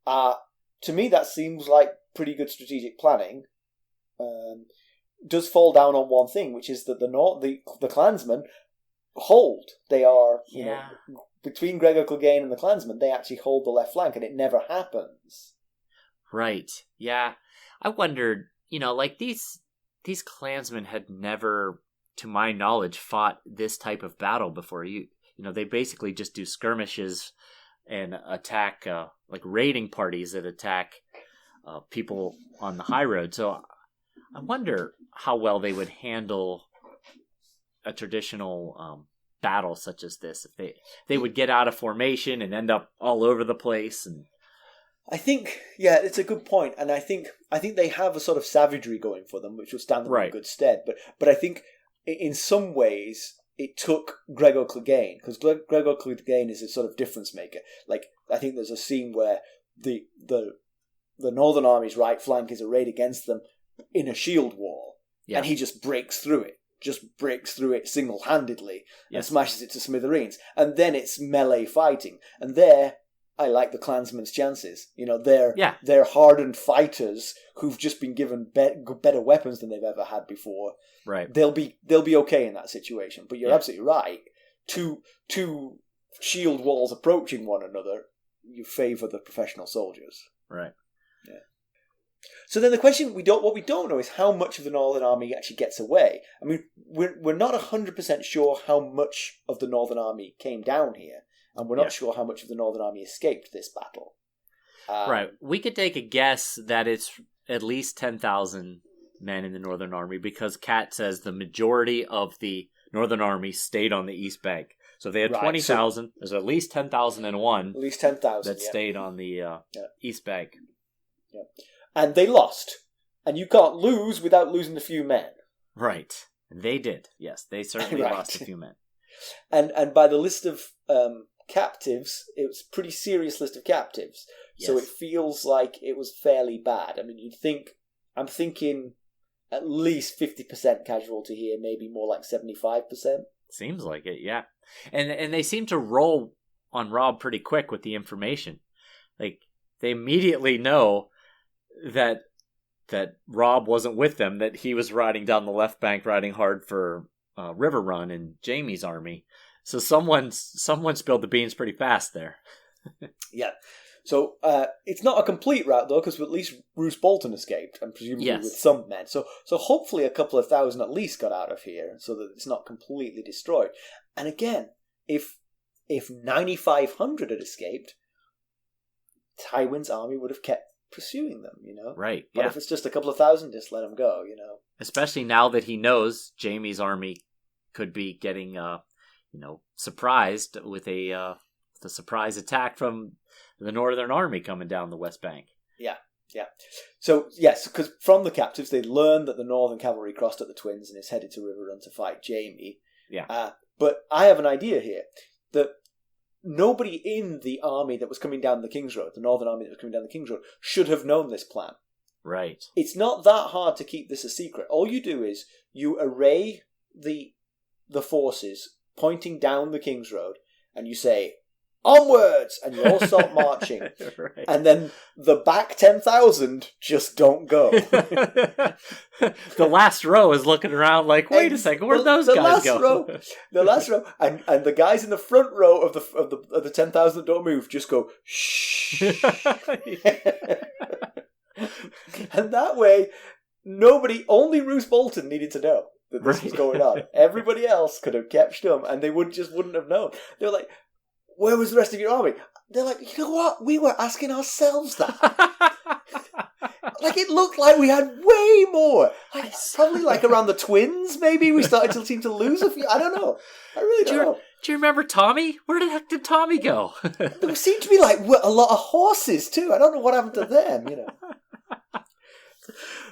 To me, that seems like pretty good strategic planning. Does fall down on one thing, which is that the clansmen hold. They are, between Gregor Clegane and the clansmen, they actually hold the left flank, and it never happens. Right. Yeah. I wondered, like these clansmen had never, to my knowledge, fought this type of battle before. They basically just do skirmishes and attack, like raiding parties that attack people on the high road. So I wonder how well they would handle a traditional battle such as this. If they would get out of formation and end up all over the place. And I think, it's a good point, and I think they have a sort of savagery going for them, which will stand them in good stead. But I think in some ways it took Gregor Clegane, because Gregor Clegane is a sort of difference maker. Like, I think there's a scene where the the Northern Army's right flank is arrayed against them in a shield wall, Yeah. and he just breaks through it single-handedly, and smashes it to smithereens. And then it's melee fighting. And there, I like the clansmen's chances. They're hardened fighters who've just been given better weapons than they've ever had before. Right. They'll be okay in that situation. But you're absolutely right. Two shield walls approaching one another, you favour the professional soldiers. Right. Yeah. So then the question what we don't know is how much of the Northern Army actually gets away. I mean, we're not 100% sure how much of the Northern Army came down here, and we're not sure how much of the Northern Army escaped this battle. Right. We could take a guess that it's at least 10,000 men in the Northern Army, because Kat says the majority of the Northern Army stayed on the East Bank. So if they had 20,000, there's at least 10,001 at least 10,000 that stayed on the East Bank. Yeah. And they lost. And you can't lose without losing a few men. Right. They did. Yes, they certainly lost a few men. And by the list of captives, it was a pretty serious list of captives. Yes. So it feels like it was fairly bad. I mean, I'm thinking at least 50% casualty here, maybe more like 75%. Seems like it, yeah. And they seem to roll on Robb pretty quick with the information. Like, they immediately know that Robb wasn't with them, that he was riding down the left bank, riding hard for River Run and Jaime's army. So someone spilled the beans pretty fast there. Yeah. So it's not a complete rout, though, because at least Roose Bolton escaped, and presumably with some men. So hopefully a couple of thousand at least got out of here, so that it's not completely destroyed. And again, if 9,500 had escaped, Tywin's army would have kept pursuing them, Right, But if it's just a couple of thousand, just let them go, Especially now that he knows Jaime's army could be getting, surprised with the surprise attack from the Northern Army coming down the West Bank. Yeah. So, yes, because from the captives, they'd learned that the Northern cavalry crossed at the Twins and is headed to River Run to fight Jaime. Yeah. But I have an idea here that nobody in the army that was coming down the Kingsroad, the Northern army that was coming down the Kingsroad, should have known this plan. Right. It's not that hard to keep this a secret. All you do is you array the forces pointing down the Kingsroad, and you say, onwards! And you all start marching. Right. And then the back 10,000 just don't go. The last row is looking around like, wait a second, where'd those guys go? The last row, and the guys in the front row of the 10,000 that don't move just go, shh. And that way, only Roose Bolton needed to know that this was going on. Everybody else could have kept stum, and they wouldn't have known. They were like, where was the rest of your army? They're like, you know what? We were asking ourselves that. Like, it looked like we had way more. Like, probably like around the Twins, maybe we started to seem to lose a few. I don't know. I really don't know. Do you remember Tommy? Where the heck did Tommy go? There seemed to be like a lot of horses too. I don't know what happened to them,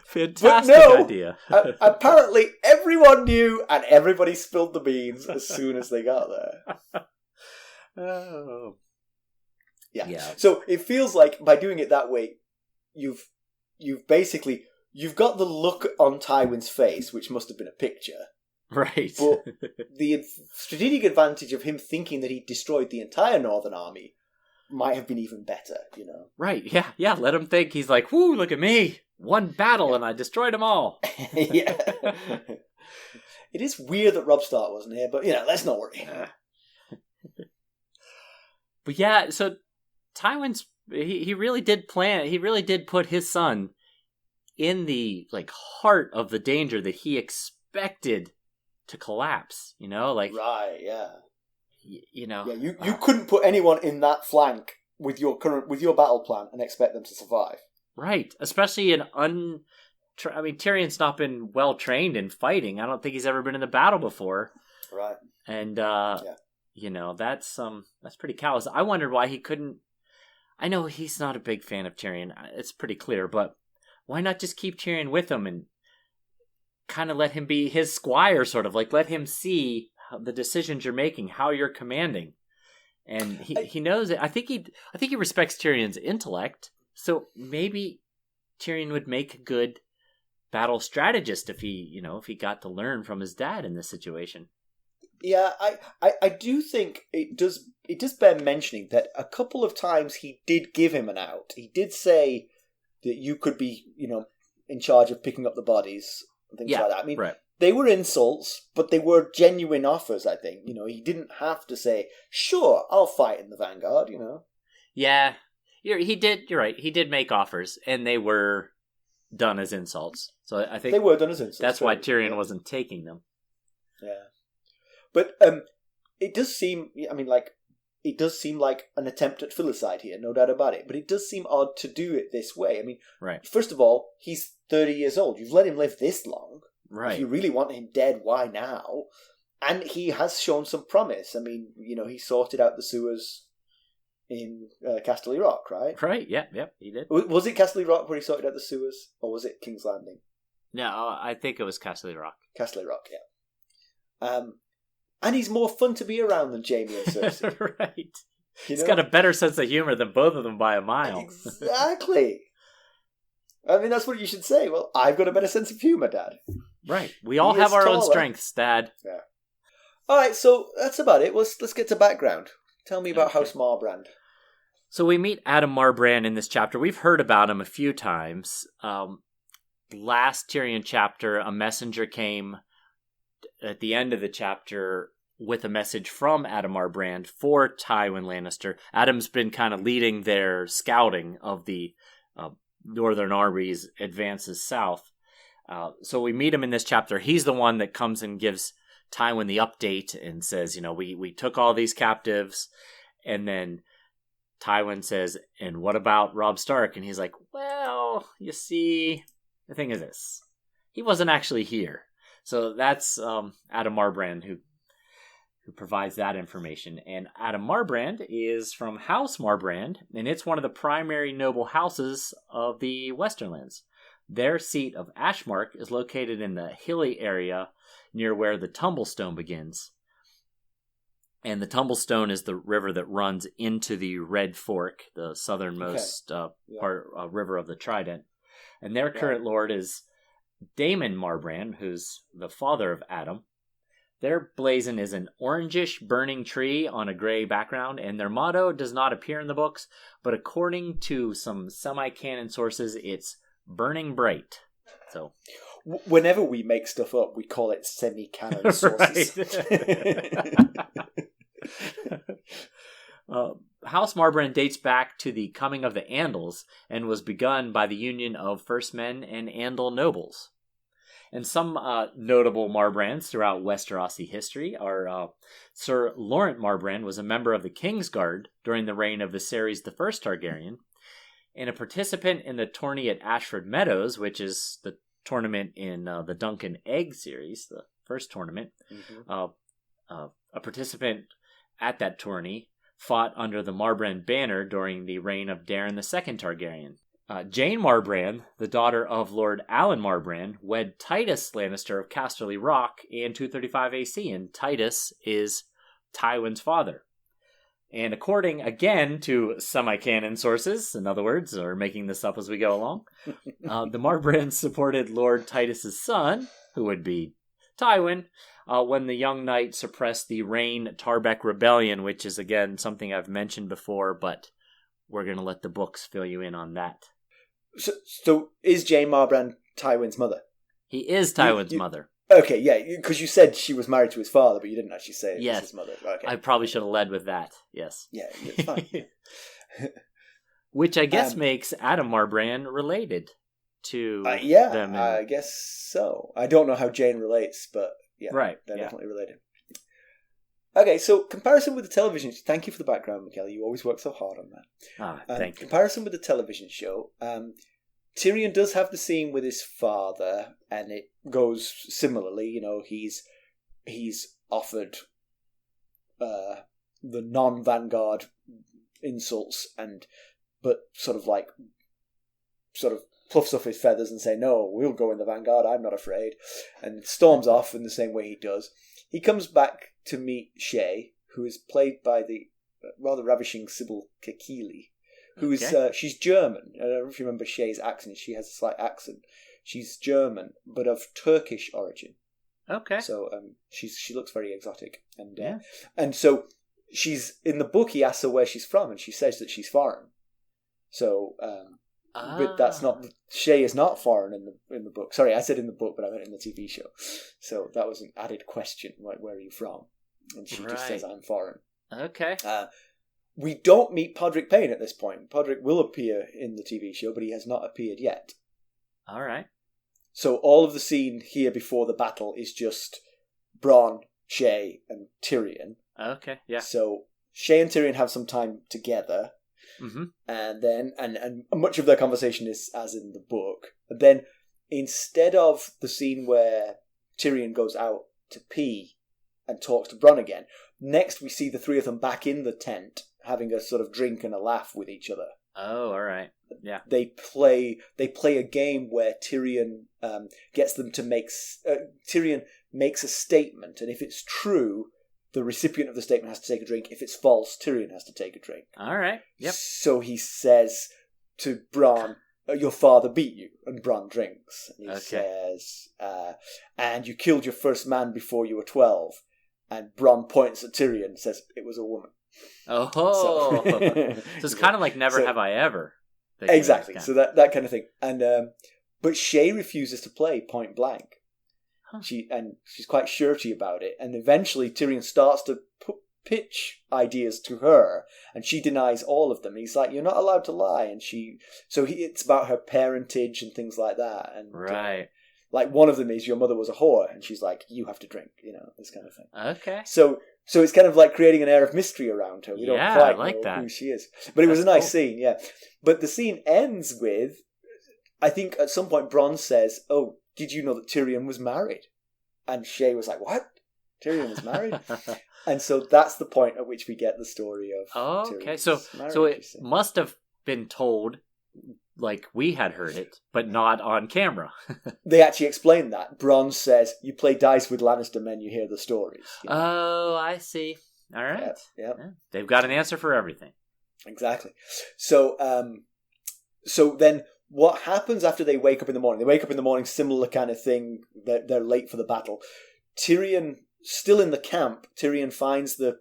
Fantastic idea. Apparently everyone knew and everybody spilled the beans as soon as they got there. Oh. Yeah. So it feels like by doing it that way, you've got the look on Tywin's face, which must have been a picture. Right. But the strategic advantage of him thinking that he destroyed the entire Northern Army might have been even better, Right, yeah. Let him think he's like, whoo, look at me. One battle and I destroyed them all. Yeah. It is weird that Robb Stark wasn't here, but, let's not worry. But yeah, so Tywin's, he really did put his son in the, heart of the danger that he expected to collapse, Right, yeah. Yeah, you couldn't put anyone in that flank with your battle plan and expect them to survive. Right, especially Tyrion's not been well trained in fighting. I don't think he's ever been in a battle before. Right. And that's pretty callous. I wondered why he couldn't. I know he's not a big fan of Tyrion. It's pretty clear, but why not just keep Tyrion with him and kind of let him be his squire, sort of let him see the decisions you're making, how you're commanding, and he knows it. I think he respects Tyrion's intellect, So maybe Tyrion would make a good battle strategist if he got to learn from his dad in this situation. Yeah, I do think it does bear mentioning that a couple of times he did give him an out. He did say that you could be, in charge of picking up the bodies and things like that. I mean, right. They were insults, but they were genuine offers, I think. He didn't have to say, sure, I'll fight in the vanguard, Yeah, he did, you're right. He did make offers, and they were done as insults. So I think they were done as insults. That's why Tyrion wasn't taking them. Yeah. But it does seem, it does seem like an attempt at filicide here, no doubt about it. But it does seem odd to do it this way. I mean, right. First of all, he's 30 years old. You've let him live this long. Right. If you really want him dead, why now? And he has shown some promise. I mean, he sorted out the sewers in Casterly Rock, right? Right, yep, he did. Was it Casterly Rock where he sorted out the sewers? Or was it King's Landing? No, I think it was Casterly Rock. Casterly Rock, yeah. And he's more fun to be around than Jaime and Cersei. Right. He's got a better sense of humor than both of them by a mile. Exactly. I mean, that's what you should say. Well, I've got a better sense of humor, Dad. Right. We all have our own strengths, Dad. Yeah. All right, so that's about it. Let's get to background. Tell me about House Marbrand. So we meet Adam Marbrand in this chapter. We've heard about him a few times. Last Tyrion chapter, a messenger came at the end of the chapter with a message from Adam Marbrand for Tywin Lannister. Adam's been kind of leading their scouting of the Northern Army's advances south. So we meet him in this chapter. He's the one that comes and gives Tywin the update and says, we took all these captives. And then Tywin says, and what about Robb Stark? And he's like, well, you see, the thing is this. He wasn't actually here. So that's Adam Marbrand who provides that information. And Adam Marbrand is from House Marbrand, and it's one of the primary noble houses of the Westerlands. Their seat of Ashmark is located in the hilly area near where the Tumblestone begins. And the Tumblestone is the river that runs into the Red Fork, the southernmost river of the Trident. And their current lord is Daemon Marbrand, who's the father of Adam. Their blazon is an orangish burning tree on a gray background, and their motto does not appear in the books, but according to some semi-canon sources, it's burning bright. So, whenever we make stuff up, we call it semi-canon sources. House Marbrand dates back to the coming of the Andals and was begun by the union of First Men and Andal nobles. And some notable Marbrands throughout Westerosi history are Sir Laurent Marbrand was a member of the Kingsguard during the reign of Viserys I Targaryen, and a participant in the tourney at Ashford Meadows, which is the tournament in the Duncan Egg series, the first tournament. Mm-hmm. A participant at that tourney fought under the Marbrand banner during the reign of Daeron II Targaryen. Jane Marbrand, the daughter of Lord Alan Marbrand, wed Titus Lannister of Casterly Rock in 235 AC, and Titus is Tywin's father. And according, again, to semi-canon sources, in other words, or making this up as we go along, the Marbrands supported Lord Titus's son, who would be Tywin, when the young knight suppressed the Rain Tarbeck Rebellion, which is, again, something I've mentioned before, but we're going to let the books fill you in on that. So is Jane Marbrand Tywin's mother? He is Tywin's mother. Okay, yeah, because you said she was married to his father, but you didn't actually say it was his mother. Okay. I probably should have led with that, yes. Yeah, it's fine. Which I guess makes Adam Marbrand related to them. I guess so. I don't know how Jane relates, but yeah, right, they're definitely related. Okay, so comparison with the television. Thank you for the background, Michaela. You always work so hard on that. Thank you. Comparison with the television show. Tyrion does have the scene with his father, and it goes similarly. He's offered the non-vanguard insults, but sort of puffs up his feathers and say, "No, we'll go in the vanguard. I'm not afraid," and storms off in the same way he does. He comes back to meet Shae, who is played by the rather ravishing Sybil Kekili, who's she's German. I don't know if you remember Shae's accent. She has a slight accent. She's German, but of Turkish origin. Okay. So she looks very exotic, and so she's in the book. He asks her where she's from, and she says that she's foreign. So, but that's not Shae is not foreign in the book. Sorry, I said in the book, but I meant in the TV show. So that was an added question, like where are you from? And she just says I'm foreign. Okay. We don't meet Podrick Payne at this point. Podrick will appear in the TV show, but he has not appeared yet. All right. So all of the scene here before the battle is just Bronn, Shae, and Tyrion. Okay, yeah. So Shae and Tyrion have some time together, and then and much of their conversation is as in the book. But then instead of the scene where Tyrion goes out to pee and talks to Bronn again, next we see the three of them back in the tent having a sort of drink and a laugh with each other. Oh, all right. Yeah. They play a game where Tyrion gets them to Tyrion makes a statement, and if it's true, the recipient of the statement has to take a drink. If it's false, Tyrion has to take a drink. All right. Yep. So he says to Bronn, "Your father beat you," and Bronn drinks. And he says, "And you killed your first man before you were 12." And Bronn points at Tyrion and says, "It was a woman." Oh, so it's kind of like Never Have I Ever. Exactly. So that kind of thing. And but Shae refuses to play point blank. Huh. She's quite shirty about it. And eventually Tyrion starts to pitch ideas to her, and she denies all of them. He's like, "You're not allowed to lie." And it's about her parentage and things like that. And right. Like one of them is, "Your mother was a whore," and she's like, "You have to drink," this kind of thing. Okay. So it's kind of like creating an air of mystery around her. We don't quite know who she is. But it was a nice scene, yeah. But the scene ends with, I think at some point Bronn says, "Oh, did you know that Tyrion was married?" And Shae was like, "What? Tyrion was married?" And so that's the point at which we get the story of Tyrion's marriage. So it must have been told like we had heard it, but not on camera. They actually explain that. Bronn says, "You play dice with Lannister men, you hear the stories." Oh, I see. All right. Yeah. They've got an answer for everything. Exactly. So then what happens after they wake up in the morning? They wake up in the morning, similar kind of thing. They're late for the battle. Tyrion, still in the camp, Tyrion finds the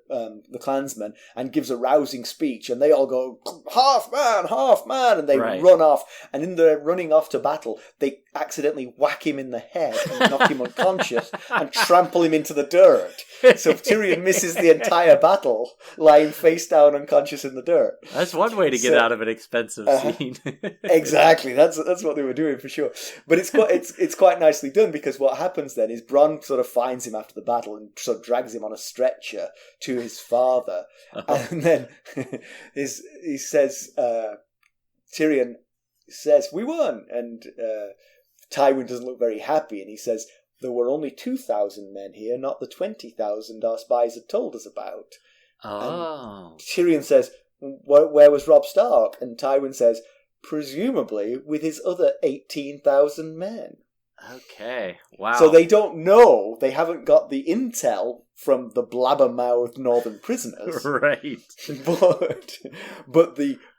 clansmen and gives a rousing speech, and they all go, half man, and they run off. And in their running off to battle, they accidentally whack him in the head and knock him unconscious and trample him into the dirt. So Tyrion misses the entire battle, lying face down unconscious in the dirt. That's one way to get out of an expensive scene. Exactly, that's what they were doing for sure. But it's quite nicely done, because what happens then is Bronn sort of finds him after the battle and sort of drags him on a stretcher to his father, and then he says, Tyrion says, "We won," and Tywin doesn't look very happy, and he says, "There were only 2,000 men here, not the 20,000 our spies had told us about." Oh. And Tyrion says, "Where was Robb Stark?" And Tywin says, "Presumably with his other 18,000 men." Okay, wow. So they don't know, they haven't got the intel from the blabbermouthed northern prisoners. Right.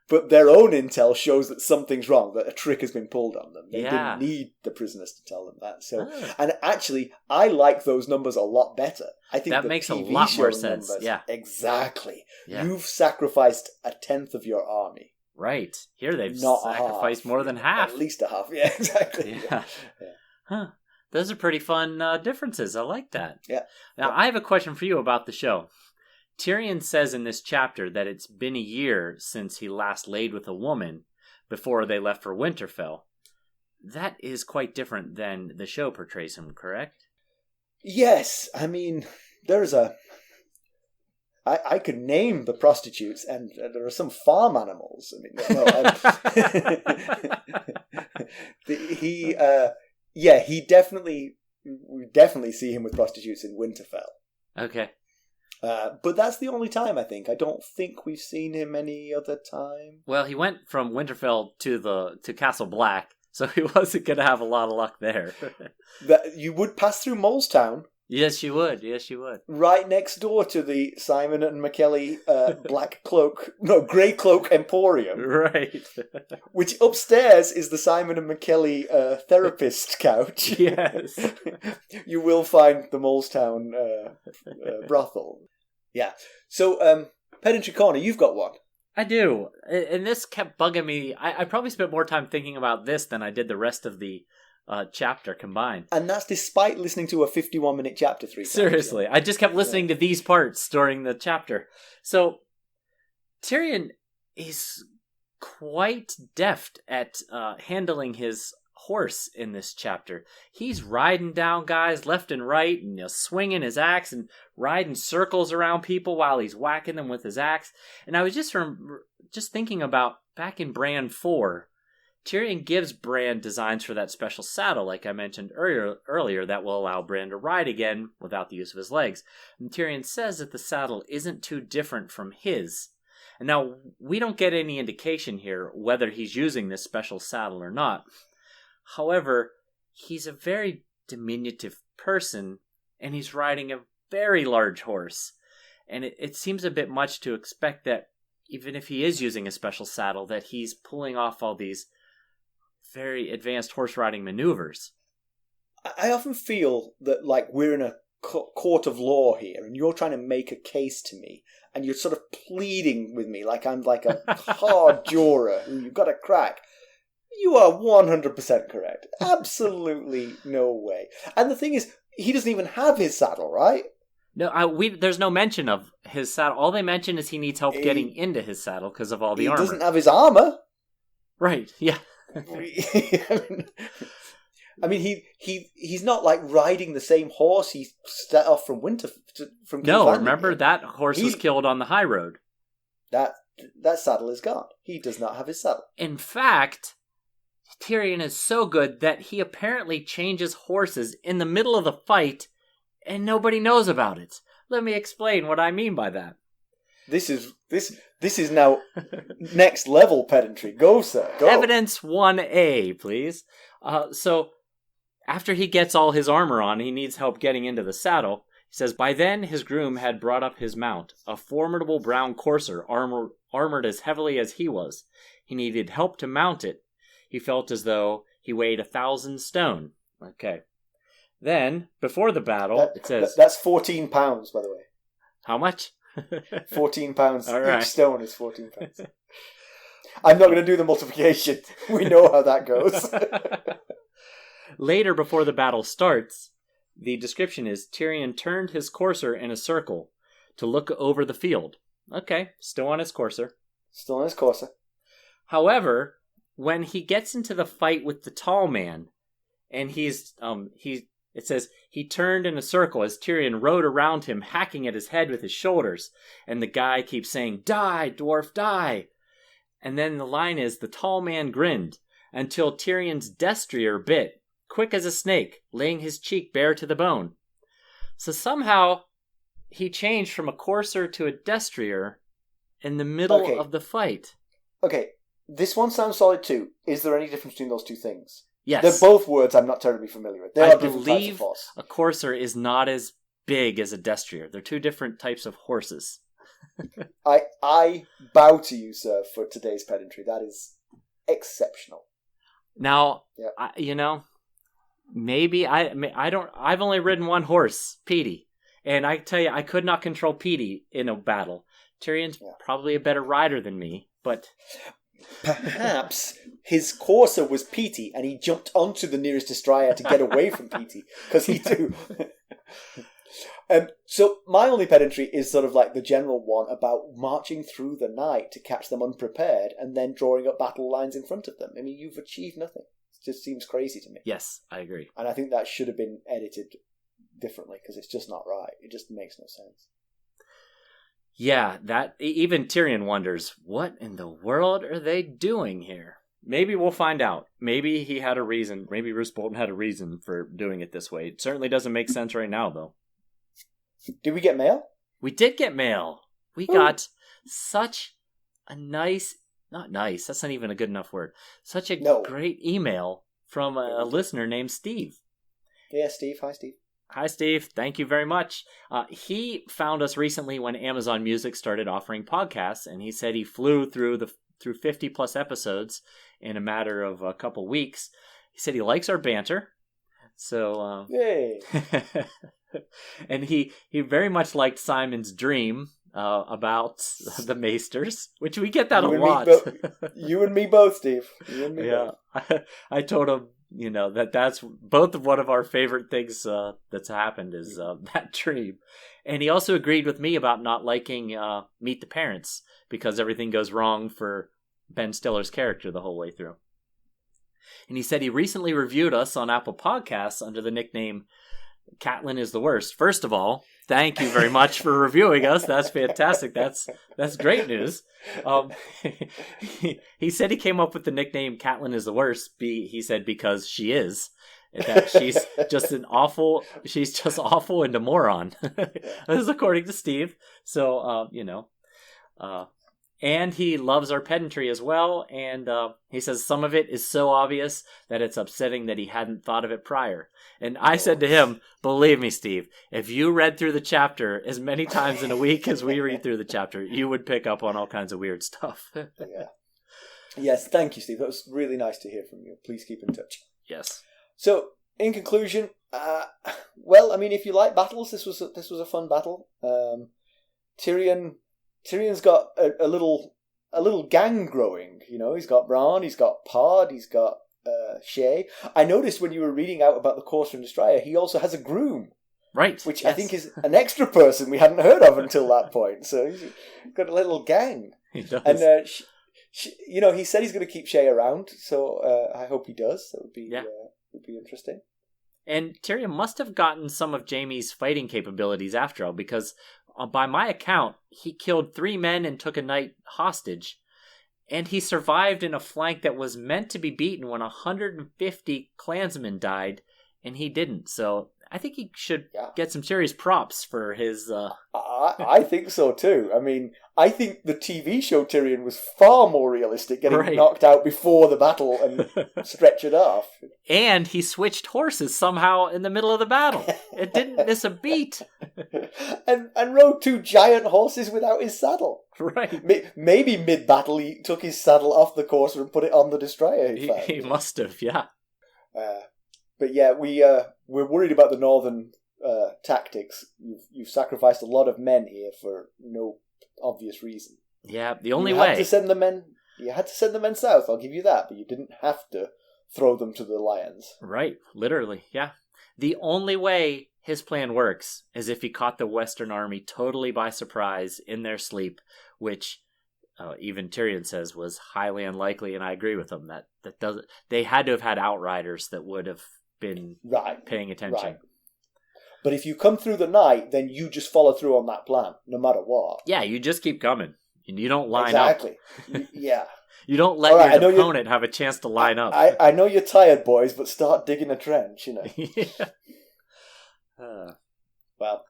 But their own intel shows that something's wrong, that a trick has been pulled on them. They didn't need the prisoners to tell them that. So, and actually, I like those numbers a lot better. I think that makes TV a lot more sense. Yeah, exactly. Yeah. You've sacrificed a tenth of your army. Right. Here they've sacrificed more than half. At least a half. Yeah, exactly. Yeah. Huh. Those are pretty fun differences. I like that. Yeah. Now, I have a question for you about the show. Tyrion says in this chapter that it's been a year since he last laid with a woman before they left for Winterfell. That is quite different than the show portrays him, correct? Yes. I mean, there's I could name the prostitutes, and there are some farm animals. I mean, we definitely see him with prostitutes in Winterfell. Okay. But that's the only time, I think. I don't think we've seen him any other time. Well, he went from Winterfell to Castle Black, so he wasn't going to have a lot of luck there. You would pass through Molestown, Yes, you would. Yes, you would. Right next door to the Simon and McKelly Grey Cloak Emporium. Right. Which upstairs is the Simon and McKelly therapist couch. Yes. You will find the Molestown brothel. Yeah. So, Pedantry Corner, you've got one. I do. And this kept bugging me. I probably spent more time thinking about this than I did the rest of the chapter combined. And that's despite listening to a 51-minute chapter 3 times. Seriously. I just kept listening to these parts during the chapter. So, Tyrion is quite deft at handling his horse in this chapter. He's riding down guys left and right and swinging his axe and riding circles around people while he's whacking them with his axe. And I was just thinking about back in Bran 4, Tyrion gives Bran designs for that special saddle, like I mentioned earlier, that will allow Bran to ride again without the use of his legs. And Tyrion says that the saddle isn't too different from his. And now, we don't get any indication here whether he's using this special saddle or not. However, he's a very diminutive person, and he's riding a very large horse. And it seems a bit much to expect that, even if he is using a special saddle, that he's pulling off all these very advanced horse riding maneuvers. I often feel that we're in a court of law here, and you're trying to make a case to me, and you're sort of pleading with me like I'm like a hard juror who you've got to crack. You are 100% correct. Absolutely no way. And the thing is, he doesn't even have his saddle, right? No, there's no mention of his saddle. All they mention is he needs help getting into his saddle because of all the armor. He doesn't have his armor. Right, yeah. I mean, he's not riding the same horse he set off from from King's Landing. Remember that horse was killed on the high road. That saddle is gone. He does not have his saddle. In fact, Tyrion is so good that he apparently changes horses in the middle of the fight, and nobody knows about it. Let me explain what I mean by that. This is now next level pedantry. Go, sir. Go. Evidence 1A, please. So, after he gets all his armor on, he needs help getting into the saddle. He says, by then his groom had brought up his mount, a formidable brown courser armored as heavily as he was. He needed help to mount it. He felt as though he weighed 1,000 stone. Okay. Then, before the battle, it says... That's 14 pounds, by the way. How much? 14 pounds. All right. Each stone is 14 pounds. I'm not going to do the multiplication. We know how that goes. Later, before the battle starts, the description is Tyrion turned his courser in a circle to look over the field. Okay, still on his courser. Still on his courser. However, when he gets into the fight with the tall man, and it says he turned in a circle as Tyrion rode around him, hacking at his head with his shoulders, and the guy keeps saying, "Die, dwarf, die!" And then the line is, the tall man grinned, until Tyrion's destrier bit, quick as a snake, laying his cheek bare to the bone. So somehow, he changed from a courser to a destrier in the middle of the fight. Okay, this one sounds solid too. Is there any difference between those two things? Yes. They're both words I'm not terribly familiar with. I believe a courser is not as big as a destrier. They're two different types of horses. I bow to you, sir, for today's pedantry. That is exceptional. Now, maybe I don't. I've only ridden one horse, Petey, and I tell you, I could not control Petey in a battle. Tyrion's probably a better rider than me, but perhaps his courser was Petey, and he jumped onto the nearest destroyer to get away from Petey because he too. So my only pedantry is sort of like the general one about marching through the night to catch them unprepared and then drawing up battle lines in front of them. I mean, you've achieved nothing. It just seems crazy to me. Yes, I agree. And I think that should have been edited differently because it's just not right. It just makes no sense. Yeah, that even Tyrion wonders, what in the world are they doing here? Maybe we'll find out. Maybe he had a reason. Maybe Roose Bolton had a reason for doing it this way. It certainly doesn't make sense right now, though. Did we get mail? We did get mail. We got such a nice, not nice, that's not even a good enough word, such a great email from a listener named Steve. Yeah, Steve. Hi, Steve. Hi, Steve. Thank you very much. He found us recently when Amazon Music started offering podcasts, and he said he flew through 50 plus episodes in a matter of a couple weeks. He said he likes our banter. So, Yay! And he very much liked Simon's dream about the Maesters, which we get that a lot. You and me both, Steve. You and me both. I told him, that's both of one of our favorite things that's happened is that dream. And he also agreed with me about not liking Meet the Parents because everything goes wrong for Ben Stiller's character the whole way through. And he said he recently reviewed us on Apple Podcasts under the nickname Catelyn is the Worst. First of all, thank you very much for reviewing us. That's fantastic. That's great news. He said he came up with the nickname Catelyn is the Worst. He said because she is. That she's just awful and a moron. This is according to Steve. So, and he loves our pedantry as well. And he says some of it is so obvious that it's upsetting that he hadn't thought of it prior. And I said to him, believe me, Steve, if you read through the chapter as many times in a week as we read through the chapter, you would pick up on all kinds of weird stuff. Yeah. Yes, thank you, Steve. That was really nice to hear from you. Please keep in touch. Yes. So, in conclusion, if you like battles, this was a fun battle. Tyrion's got a little gang growing. He's got Bronn, he's got Pod, he's got Shae. I noticed when you were reading out about the Courser and Destroyer, he also has a groom, right? Which yes. I think is an extra person we hadn't heard of until that point. So he's got a little gang. He does. And he said he's going to keep Shae around. So I hope he does. That would be interesting. And Tyrion must have gotten some of Jaime's fighting capabilities after all, because by my account, he killed 3 men and took a knight hostage. And he survived in a flank that was meant to be beaten when 150 clansmen died, and he didn't. So I think he should get some serious props for his... I think so too. I mean, I think the TV show Tyrion was far more realistic, getting knocked out before the battle and stretch it off. And he switched horses somehow in the middle of the battle. It didn't miss a beat. and rode 2 giant horses without his saddle. Right. Maybe mid-battle he took his saddle off the courser and put it on the destroyer. He must have, yeah. But yeah, we're worried about the northern tactics. You've sacrificed a lot of men here for no obvious reason. Yeah, the only way. You had to send the men south, I'll give you that, but you didn't have to throw them to the lions. Right, literally, yeah. The only way his plan works is if he caught the Western army totally by surprise in their sleep, which even Tyrion says was highly unlikely, and I agree with him. That doesn't. They had to have had outriders that would have been paying attention. Right. But if you come through the night, then you just follow through on that plan, no matter what. Yeah, you just keep coming. And you don't line up. Exactly. Yeah. You don't let your opponent have a chance to line up. I know you're tired, boys, but start digging a trench, Yeah. Well,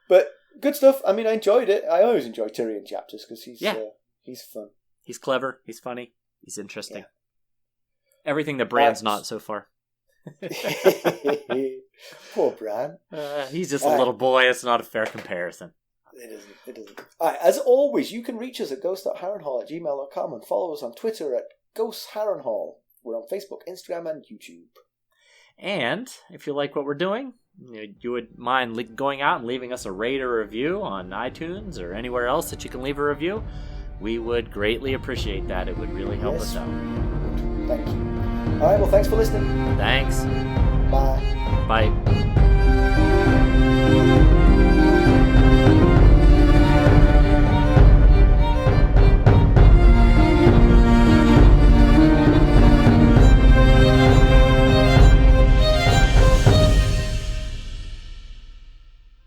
but good stuff. I mean, I enjoyed it. I always enjoy Tyrion chapters because he's fun. He's clever. He's funny. He's interesting. Yeah. Everything that Bran's not so far. Poor Bran. He's just a little boy. It's not a fair comparison. It isn't. As always, you can reach us at ghost.harrenhall@gmail.com and follow us on Twitter at ghostharrenhall. We're on Facebook, Instagram, and YouTube. And if you like what we're doing, you would mind going out and leaving us a rate or review on iTunes or anywhere else that you can leave a review, we would greatly appreciate that. It would really help us out. Thank you. All right, well, thanks for listening. Thanks. Bye. Bye.